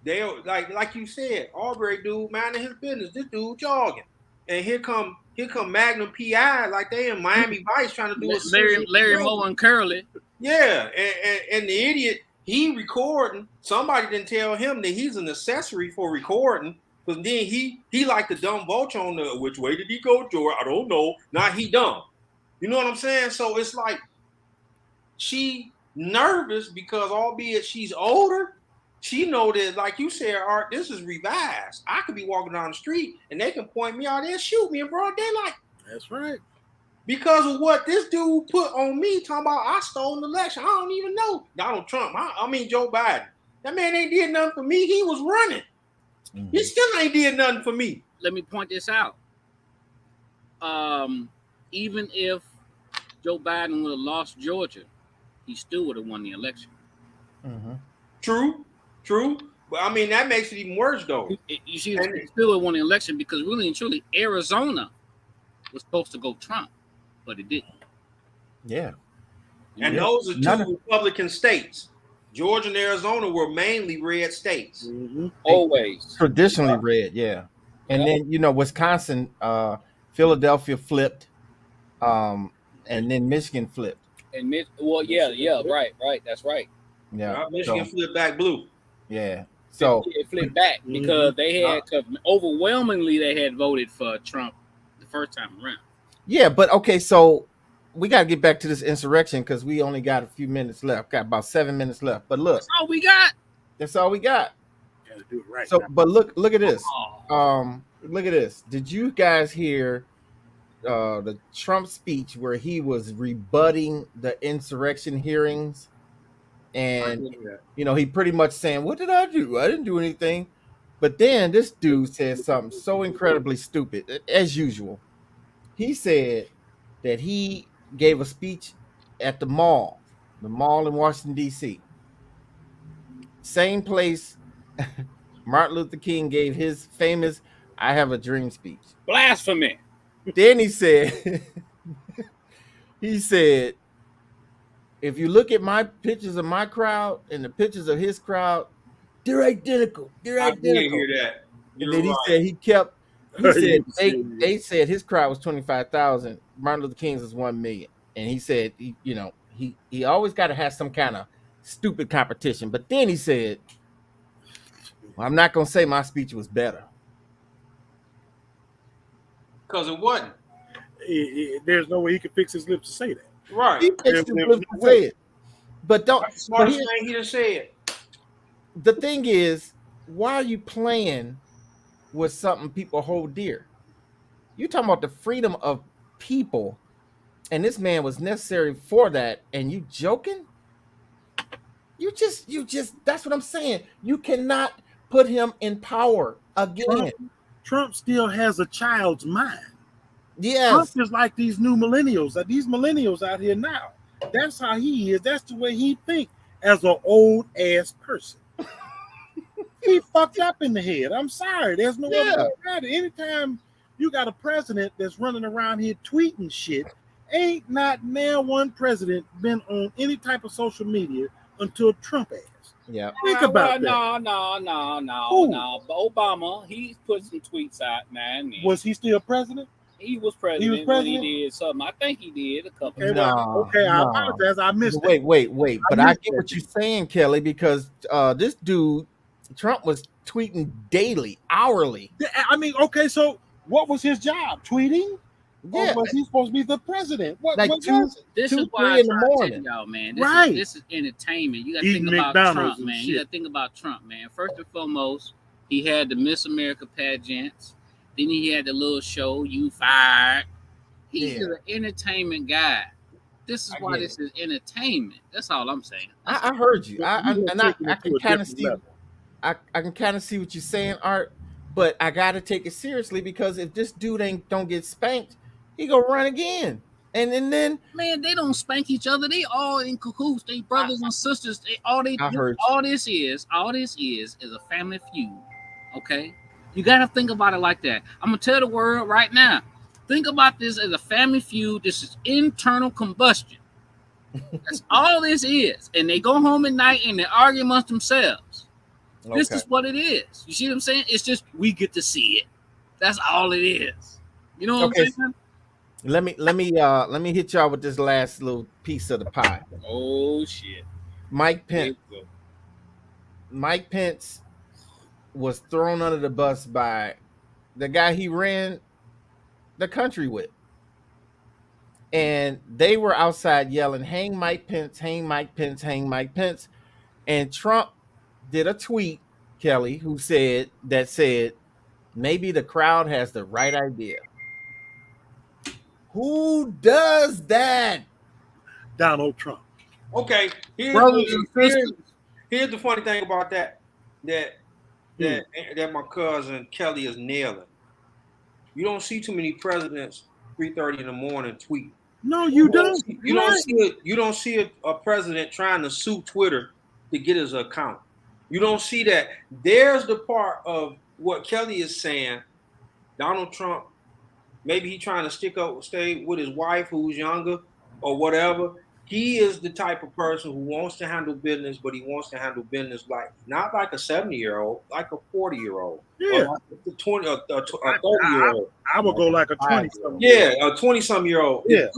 Speaker 2: They'll like you said, Arbery dude minding his business. This dude jogging, and here come Magnum PI like they in Miami Vice trying to do a
Speaker 3: Larry Moe and Curly.
Speaker 2: Yeah, and the idiot he recording. Somebody didn't tell him that he's an accessory for recording. Because then he like the dumb vulture on the which way did he go, George? I don't know. Now he dumb. You know what I'm saying? So it's like she nervous because albeit she's older, she know that, like you said, Art, this is revised. I could be walking down the street and they can point me out there and shoot me in broad daylight.
Speaker 8: That's right.
Speaker 2: Because of what this dude put on me, talking about I stole an election. I don't even know Donald Trump. I mean Joe Biden. That man ain't did nothing for me. He was running. Mm-hmm. He still ain't did nothing for me.
Speaker 3: Let me point this out. Even if Joe Biden would have lost Georgia, he still would have won the election.
Speaker 1: Mm-hmm.
Speaker 2: True. But I mean, that makes it even worse, though.
Speaker 3: You see, he still would have won the election because really and truly, Arizona was supposed to go Trump, but it didn't.
Speaker 1: Yeah.
Speaker 2: And those are two Republican states. Georgia and Arizona were mainly red states.
Speaker 3: Mm-hmm. Always.
Speaker 1: Traditionally red, yeah. And then, Wisconsin, Philadelphia flipped, and then Michigan flipped.
Speaker 3: And right. That's right.
Speaker 1: Yeah.
Speaker 2: Michigan flipped back blue.
Speaker 1: Yeah. So
Speaker 3: it flipped back because they had overwhelmingly they had voted for Trump the first time around.
Speaker 1: Yeah, but okay, so we got to get back to this insurrection because we only got a few minutes left. Got about 7 minutes left. But look,
Speaker 3: that's all we got.
Speaker 1: That's all we got.
Speaker 8: Gotta do it right.
Speaker 1: So, but look at this. Look at this. Did you guys hear the Trump speech where he was rebutting the insurrection hearings? And he pretty much saying, "What did I do? I didn't do anything." But then this dude said something so incredibly stupid, as usual. He said that he gave a speech at the mall in Washington, D.C. Same place Martin Luther King gave his famous "I Have a Dream" speech.
Speaker 3: Blasphemy.
Speaker 1: Then he said, if you look at my pictures of my crowd and the pictures of his crowd, they're identical. I didn't hear that. And then he said they said his crowd was 25,000. Martin Luther King's was 1 million. And he said, he always got to have some kind of stupid competition. But then he said, well, I'm not going to say my speech was better.
Speaker 2: Because it wasn't.
Speaker 8: There's no way he could fix his lips to say that.
Speaker 2: Right.
Speaker 1: He fixed his lips to say it. But don't.
Speaker 2: That's the smartest thing he done said.
Speaker 1: The thing is, why are you playing with something people hold dear? You're talking about the freedom of people, and this man was necessary for that, and you joking? You just that's what I'm saying. You cannot put him in power again.
Speaker 8: Trump still has a child's mind.
Speaker 1: Yes.
Speaker 8: Trump is like these new millennials, these millennials out here now. That's how he is. That's the way he thinks as an old ass person. He fucked up in the head. I'm sorry. There's no other way around it. Anytime you got a president that's running around here tweeting shit, ain't not now one president been on any type of social media until Trump has.
Speaker 1: Yeah.
Speaker 8: Think about that.
Speaker 3: No. Obama, he put some tweets out, man.
Speaker 8: Was he still president?
Speaker 3: He was president when he did something. I think he did a couple.
Speaker 8: Okay, I apologize. I missed
Speaker 1: it. Wait. But I get what
Speaker 8: it.
Speaker 1: you're saying, Kelly, because this dude, Trump, was tweeting daily, hourly.
Speaker 8: I mean, okay, so what was his job? Tweeting?
Speaker 1: Yeah.
Speaker 8: Or was he supposed to be the president? What
Speaker 1: Like
Speaker 8: was
Speaker 1: two,
Speaker 3: This
Speaker 1: two,
Speaker 3: is why
Speaker 1: 3
Speaker 3: I
Speaker 1: in the
Speaker 3: try to
Speaker 1: morning.
Speaker 3: tell y'all, man. This is entertainment. You got to
Speaker 8: Eating
Speaker 3: think about
Speaker 8: McDonald's
Speaker 3: Trump,
Speaker 8: and
Speaker 3: man.
Speaker 8: shit.
Speaker 3: You got to think about Trump, man. First and foremost, he had the Miss America pageants. Then he had the little show, You Fired. He's an entertainment guy. This is why this is entertainment. That's all I'm saying.
Speaker 1: I heard you. I can kind of see. I can kind of see what you're saying, Art. But I gotta take it seriously because if this dude don't get spanked, he gonna run again. And then
Speaker 3: man, they don't spank each other. They all in cahoots. They brothers and sisters. All this is a family feud. Okay, you gotta think about it like that. I'm gonna tell the world right now. Think about this as a family feud. This is internal combustion. That's all this is. And they go home at night and they argue amongst themselves. Okay. This is what it is. You see what I'm saying? It's just we get to see it. That's all it is. You know what I'm saying?
Speaker 1: Let me hit y'all with this last little piece of the pie.
Speaker 3: Oh shit.
Speaker 1: Mike Pence. Mike Pence was thrown under the bus by the guy he ran the country with. And they were outside yelling, "Hang Mike Pence, hang Mike Pence, hang Mike Pence." And Trump did a tweet, Kelly, who said, maybe the crowd has the right idea. Who does that?
Speaker 8: Donald Trump.
Speaker 2: Okay, here's the funny thing about that my cousin Kelly is nailing. You don't see too many presidents 3:30 in the morning tweet.
Speaker 8: No, you don't.
Speaker 2: You don't see a president trying to sue Twitter to get his account. You don't see that. There's the part of what Kelly is saying. Donald Trump, maybe he's trying to stay with his wife who's younger or whatever. He is the type of person who wants to handle business, but he wants to handle business not like a 70-year-old, like a 40-year-old.
Speaker 8: Yeah.
Speaker 2: Or like a 30-year-old.
Speaker 8: I would go like a 20-something.
Speaker 2: Yeah, a 20-some-year-old.
Speaker 8: Yeah.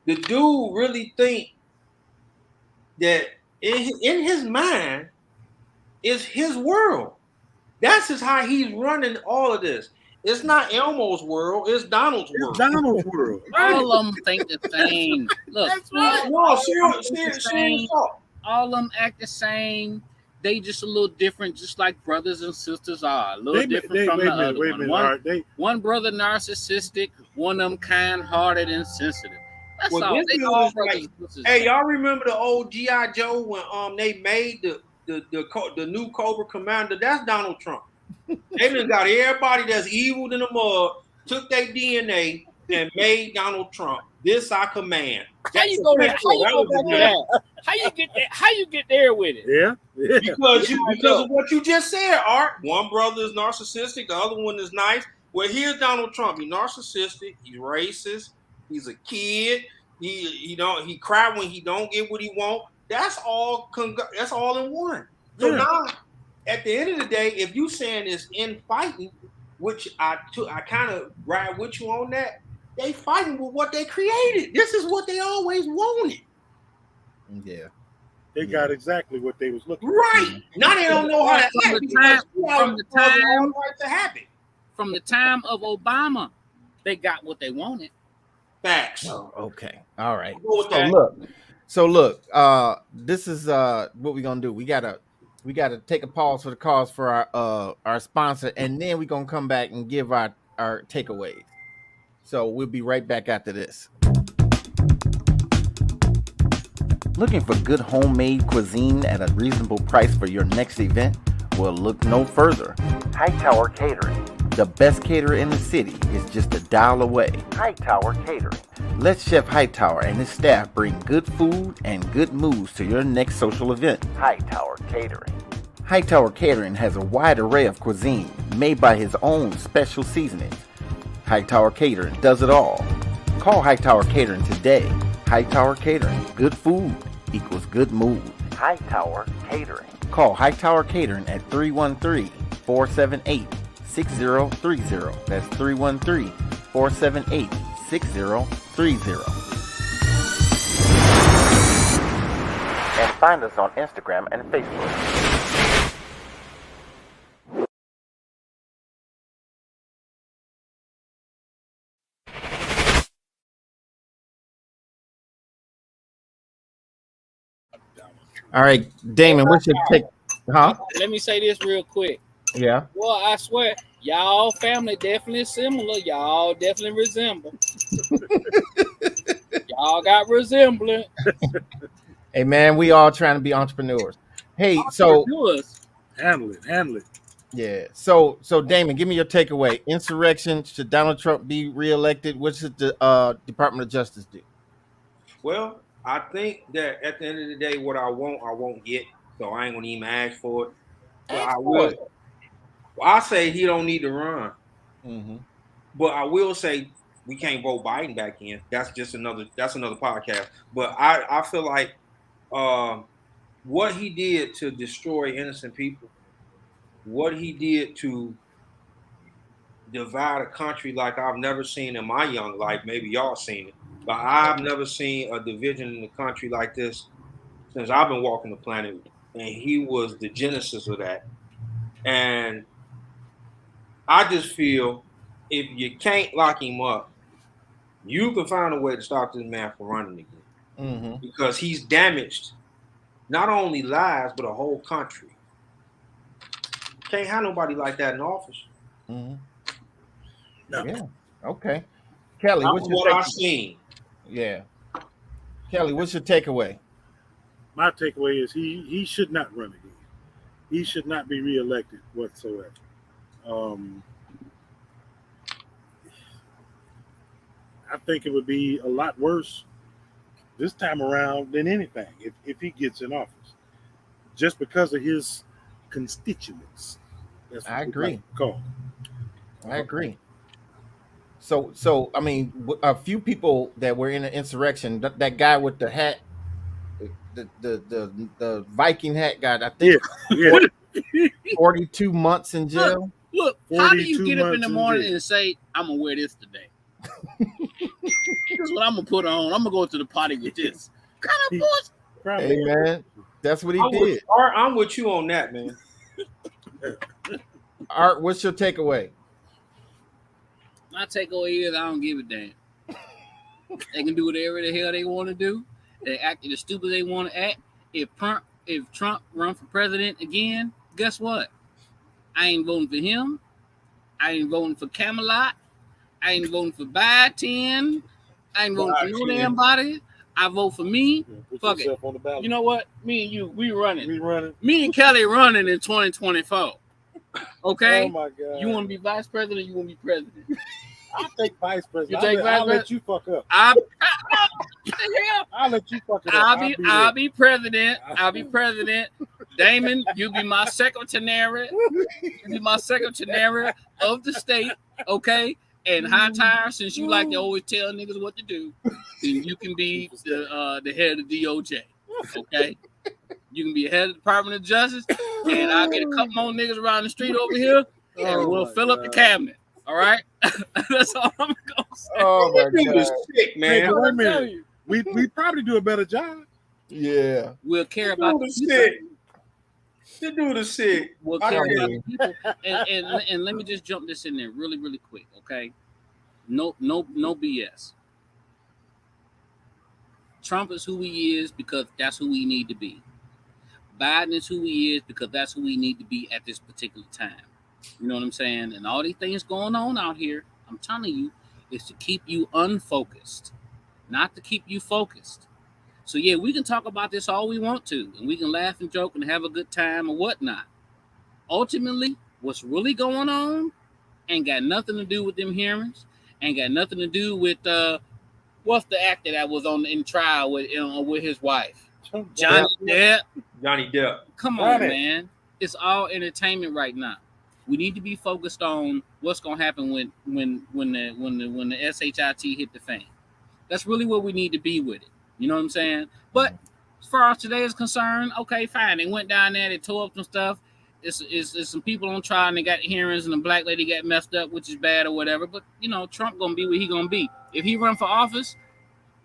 Speaker 2: The dude really think that in his mind is his world. That's just how he's running all of this. It's not Elmo's world. It's Donald's world.
Speaker 8: Donald's world.
Speaker 3: All of them think the same. Look,
Speaker 8: that's right.
Speaker 2: No, seriously.
Speaker 3: All of them act the same. They just a little different, just like brothers and sisters are. A little different from the other one. One brother narcissistic, one of them kind-hearted and sensitive. That's all. They all brothers and sisters.
Speaker 2: Hey, y'all remember the old G.I. Joe when they made the new Cobra Commander? That's Donald Trump. They done got everybody that's evil in the mud, took their DNA and made Donald Trump. This I command.
Speaker 3: How you go there? How you get there with it?
Speaker 8: Yeah.
Speaker 2: Because of what you just said, Art. One brother is narcissistic, the other one is nice. Well, here's Donald Trump. He's narcissistic, he's racist, he's a kid, he cry when he don't get what he want. That's all in one. So now at the end of the day, if you saying it's infighting, which I kind of ride with you on that, they fighting with what they created. This is what they always wanted.
Speaker 1: Yeah.
Speaker 8: They got exactly what they was looking for.
Speaker 2: Right. Now they don't know how to act.
Speaker 3: From the time of Obama, they got what they wanted.
Speaker 2: Facts.
Speaker 1: Oh, okay. All right.
Speaker 2: So
Speaker 1: look, this is what we're gonna do. We gotta take a pause for the cause for our sponsor, and then we're gonna come back and give our takeaways. So we'll be right back after this. Looking for good homemade cuisine at a reasonable price for your next event? Well, look no further. Hightower Catering. The best caterer in the city is just a dial away. Hightower Catering. Let Chef Hightower and his staff bring good food and good moves to your next social event. Hightower Catering. Hightower Catering has a wide array of cuisine made by his own special seasonings. Hightower Catering does it all. Call Hightower Catering today. Hightower Catering. Good food equals good mood. Hightower Catering. Call Hightower Catering at 313-478-6666. 6030. That's 313-478-6030. And find us on Instagram and Facebook. All right, Damon, what's your take? Huh?
Speaker 3: Let me say this real quick.
Speaker 1: Yeah.
Speaker 3: Well, I swear, y'all family definitely similar. Y'all definitely resemble. Y'all got resemblance.
Speaker 1: Hey, man, we all trying to be entrepreneurs. Hey, so
Speaker 8: handle it.
Speaker 1: yeah. So Damon, give me your takeaway. Insurrection. Should Donald Trump be reelected? What should the Department of Justice do?
Speaker 2: Well, I think that at the end of the day, what I won't get. So I ain't gonna even ask for it. But I will. I say he don't need to run.
Speaker 1: Mm-hmm.
Speaker 2: But I will say we can't vote Biden back in. That's another podcast. But I feel like what he did to destroy innocent people, what he did to divide a country like I've never seen in my young life. Maybe y'all seen it, but I've never seen a division in the country like this since I've been walking the planet. And he was the genesis of that. And I just feel if you can't lock him up, you can find a way to stop this man from running again.
Speaker 1: Mm-hmm.
Speaker 2: Because he's damaged not only lives, but a whole country. Can't have nobody like that in office.
Speaker 1: Mm-hmm. No. Yeah. Okay. Kelly,
Speaker 2: what's what I've seen.
Speaker 1: Yeah. Kelly, what's your takeaway?
Speaker 8: My takeaway is he should not run again. He should not be reelected whatsoever. I think it would be a lot worse this time around than anything if he gets in office, just because of his constituents. That's what
Speaker 1: I agree.
Speaker 8: Like call.
Speaker 1: I agree. So I mean, a few people that were in the insurrection, that guy with the hat, the Viking hat guy, I think, 42 months in jail.
Speaker 3: Look, how do you get up in the morning and say, "I'm gonna wear this today"? This is what I'm gonna put on. I'm gonna go to the party with this. Kind of bullshit.
Speaker 1: Hey man, that's what he did.
Speaker 2: I'm with you on that, man.
Speaker 1: Art, what's your takeaway?
Speaker 3: My takeaway is I don't give a damn. They can do whatever the hell they want to do. They act as stupid as they want to act. If Trump run for president again, guess what? I ain't voting for him. I ain't voting for Camelot. I ain't voting for Biden. I ain't voting for no damn body. I vote for me. Fuck it. You know what? Me and you, we running. Me and Kelly running in 2024. Okay?
Speaker 8: Oh my God.
Speaker 3: You want to be vice president? You want to be president?
Speaker 8: I'll take vice president.
Speaker 3: You take vice
Speaker 8: I'll let you fuck up.
Speaker 3: I'll
Speaker 8: let you fuck it up.
Speaker 3: I'll be president. I'll be president. Damon, you be my secretary. You be my secretary of the state. Okay? And High Tire, since you like to always tell niggas what to do, then you can be the head of DOJ. Okay? You can be head of the Department of Justice, and I'll get a couple more niggas around the street over here, and we'll fill up the cabinet. All right? That's all I'm gonna say.
Speaker 1: Oh my God,
Speaker 2: sick, man.
Speaker 8: Wait a minute. We probably do a better job.
Speaker 1: Yeah.
Speaker 3: We'll care about the
Speaker 2: people. The dude is sick.
Speaker 3: We'll care about the people. And let me just jump this in there really, really quick, okay? No BS. Trump is who he is because that's who we need to be. Biden is who he is because that's who we need to be at this particular time. You know what I'm saying? And all these things going on out here, I'm telling you, is to keep you unfocused, not to keep you focused. So yeah, we can talk about this all we want to, and we can laugh and joke and have a good time or whatnot. Ultimately, what's really going on ain't got nothing to do with them hearings, ain't got nothing to do with what's the actor that was in trial with his wife, Johnny Depp.
Speaker 2: Johnny Depp.
Speaker 3: Come on, man. It's all entertainment right now. We need to be focused on what's gonna happen when the SHIT hit the fan. That's really what we need to be with it. You know what I'm saying? But as far as today is concerned, okay, fine. They went down there, they tore up some stuff. it's some people on trial and they got hearings and the black lady got messed up, which is bad or whatever. But you know, Trump gonna be what he gonna be. If he run for office,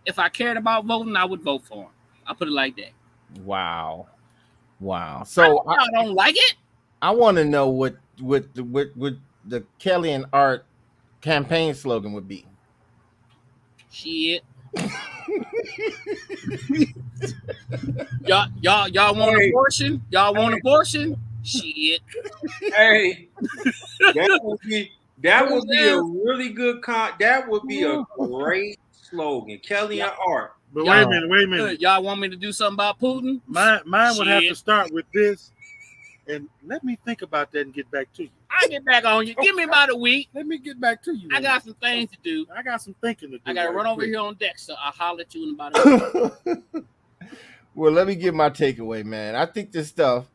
Speaker 3: if I cared about voting, I would vote for him. I put it like that.
Speaker 1: Wow. So
Speaker 3: I don't like it.
Speaker 1: I want to know what the Kelly and Art campaign slogan would be.
Speaker 3: Shit. y'all want abortion? Y'all want abortion? Shit.
Speaker 2: Hey, that would be a really good that would be a great slogan. Kelly and Art.
Speaker 8: But wait a minute.
Speaker 3: Y'all want me to do something about Putin?
Speaker 8: Mine would have to start with this. And let me think about that and get back to you.
Speaker 3: I'll get back on you. Give me about a week.
Speaker 8: Let me get back to you.
Speaker 3: I got some things to do.
Speaker 8: I got some thinking to do.
Speaker 3: I got to run over here on deck, so I'll holler at you in about a week.
Speaker 1: Well, let me give my takeaway, man. I think this stuff,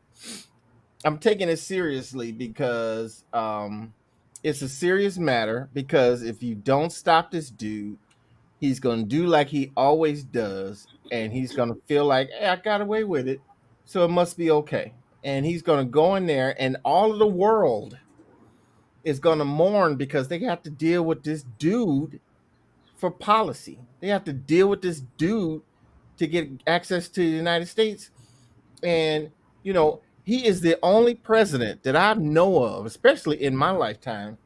Speaker 1: I'm taking it seriously because it's a serious matter. Because if you don't stop this dude, he's going to do like he always does. And he's going to feel like, hey, I got away with it, so it must be okay. And he's going to go in there and all of the world is going to mourn because they have to deal with this dude for policy. They have to deal with this dude to get access to the United States. And, you know, he is the only president that I know of, especially in my lifetime,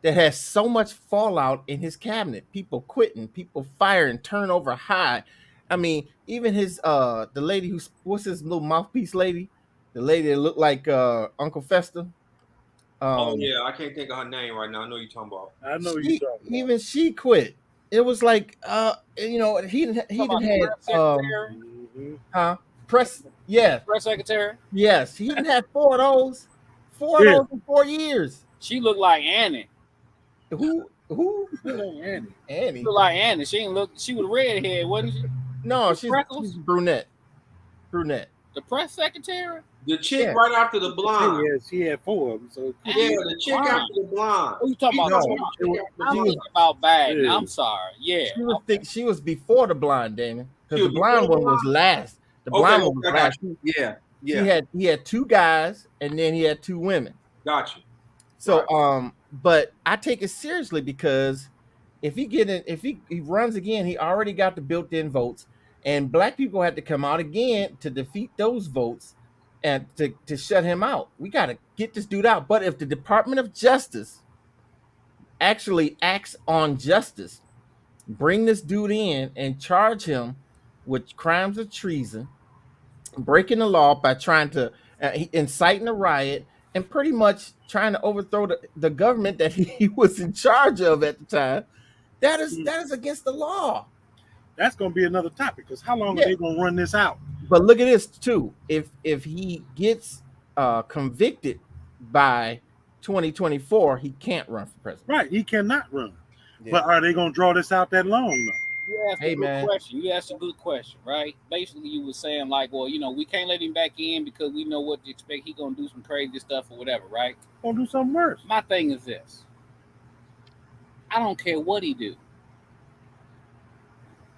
Speaker 1: that has so much fallout in his cabinet. People quitting, people firing, turnover high. I mean, even his the lady what's his little mouthpiece lady? The lady that looked like Uncle Fester.
Speaker 2: Oh yeah, I can't think of her name right now. I know you're talking about.
Speaker 8: I know you're talking about.
Speaker 1: Even she quit. It was like you know, he didn't have press
Speaker 3: secretary.
Speaker 1: Yes, he didn't have 4 of those. 4 of those in 4 years.
Speaker 3: She looked like Annie.
Speaker 1: Who?
Speaker 3: Annie.
Speaker 1: Annie.
Speaker 3: She looked like Annie. She didn't look. She was redhead, wasn't she?
Speaker 1: No, she's brunette.
Speaker 3: The press secretary.
Speaker 2: The chick right after the blonde.
Speaker 8: Yeah, she had 4 of them. So
Speaker 2: yeah, the chick after the blonde.
Speaker 3: Who you talking about? I'm talking about Biden. I'm sorry. Yeah,
Speaker 1: she was before the blonde, Damon. Because the blonde one was last. The blonde one was last.
Speaker 2: Yeah.
Speaker 1: He had 2 guys and then he had 2 women.
Speaker 2: Got you.
Speaker 1: So but I take it seriously because if he runs again, he already got the built-in votes, and black people had to come out again to defeat those votes and to shut him out. We got to get this dude out. But if the Department of Justice actually acts on justice, bring this dude in and charge him with crimes of treason, breaking the law by trying to inciting a riot, and pretty much trying to overthrow the government that he was in charge of at the time, that is against the law.
Speaker 8: That's going to be another topic, because how long are they going to run this out?
Speaker 1: But look at this too. If he gets convicted by 2024, he can't run for president.
Speaker 8: Right, he cannot run. Yeah. But are they going to draw this out that long though?
Speaker 3: You asked a good question, right? Basically, you were saying like, well, you know, we can't let him back in because we know what to expect. He gonna do some crazy stuff or whatever, right?
Speaker 8: Gonna do something worse.
Speaker 3: My thing is this: I don't care what he do.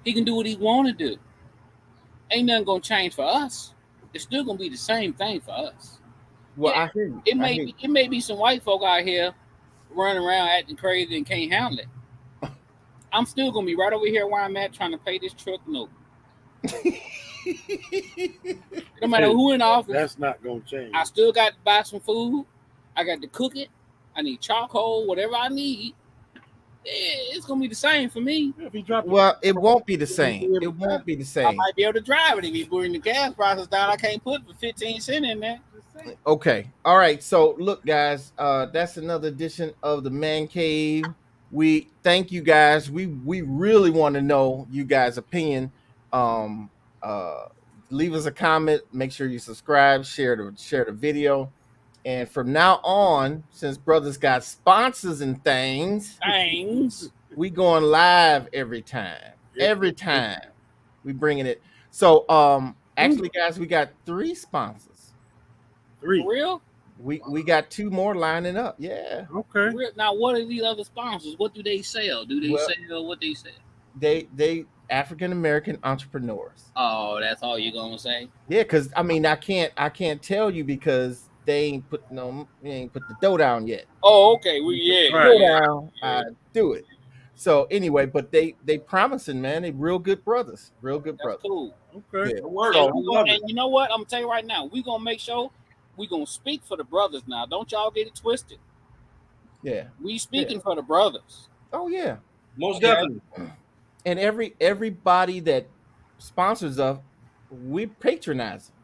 Speaker 3: He can do what he want to do. Ain't nothing gonna change for us. It's still gonna be the same thing for us.
Speaker 1: Well, I hear you.
Speaker 3: It may be some white folk out here running around acting crazy and can't handle it. I'm still gonna be right over here where I'm at trying to pay this truck note. No matter who in office,
Speaker 8: that's not gonna change.
Speaker 3: I still got to buy some food. I got to cook it. I need charcoal, whatever I need. It's gonna be the same for me.
Speaker 1: Well, it won't be the same. It won't be the same.
Speaker 3: I might be able to drive it if you bring the gas prices down. I can't put 15 cents in there.
Speaker 1: Okay. All right. So look, guys, that's another edition of the Man Cave. We thank you guys. We really want to know you guys' opinion. Leave us a comment. Make sure you subscribe, share the video. And from now on, since brothers got sponsors and things, we going live every time. Every time we bringing it. So actually, guys, we got 3 sponsors.
Speaker 8: 3.
Speaker 3: For real?
Speaker 1: We got 2 more lining up. Yeah.
Speaker 8: Okay.
Speaker 3: Now, what are these other sponsors? What do they sell? Do they sell what they sell?
Speaker 1: They African American entrepreneurs.
Speaker 3: Oh, that's all you're gonna say?
Speaker 1: Yeah, because I mean, I can't tell you because they ain't put the dough down yet.
Speaker 3: Oh, okay.
Speaker 1: Dough down, I do it. So anyway, but they promising, man. They real good brothers.
Speaker 3: That's cool.
Speaker 8: Okay.
Speaker 1: Yeah.
Speaker 3: And you know what? I'm gonna tell you right now. We're gonna make sure we're gonna speak for the brothers now. Don't y'all get it twisted.
Speaker 1: Yeah.
Speaker 3: We speaking for the brothers.
Speaker 1: Oh yeah.
Speaker 2: Most definitely.
Speaker 1: And everybody that sponsors us, we patronize them.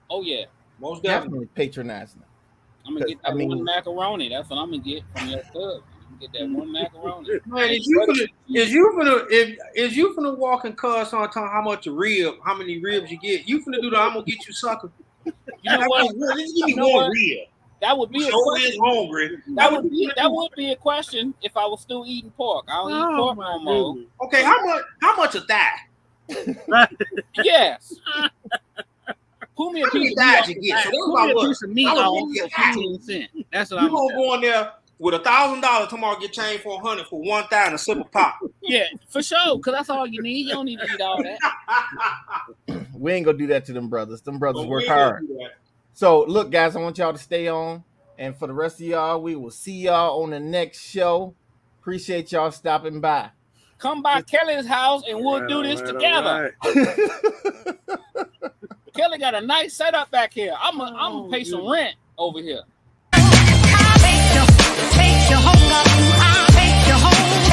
Speaker 3: Oh yeah.
Speaker 2: Most definitely.
Speaker 1: Patronizing them.
Speaker 3: I'm gonna get that one macaroni. That's what I'm gonna get from your club. Get that one macaroni.
Speaker 2: Man, is you finna walk and cuss on time how many ribs you get? You finna do that? I'm gonna get you sucker.
Speaker 3: You know what?
Speaker 2: Just give me one rib.
Speaker 3: That would be a question.
Speaker 2: Hungry.
Speaker 3: That would be a question if I was still eating pork. I don't eat pork no more.
Speaker 2: Okay, how much a thigh?
Speaker 3: Yes. Pull me a piece of meat.
Speaker 2: You get? So
Speaker 3: Pull me a piece of meat off for 15 cents. That's what I'm
Speaker 2: gonna go in there with $1,000 tomorrow, get changed for $100 for 1,000 and a sip of pop.
Speaker 3: Yeah, for sure. Cause that's all you need. You don't need to eat all that.
Speaker 1: We ain't gonna do that to them brothers. Them brothers work hard. So look, guys, I want y'all to stay on. And for the rest of y'all, we will see y'all on the next show. Appreciate y'all stopping by.
Speaker 3: Come by Kelly's house and we'll do this together. Kelly got a nice setup back here. I'm gonna pay some rent over here.
Speaker 10: Take you home, I'll take you home.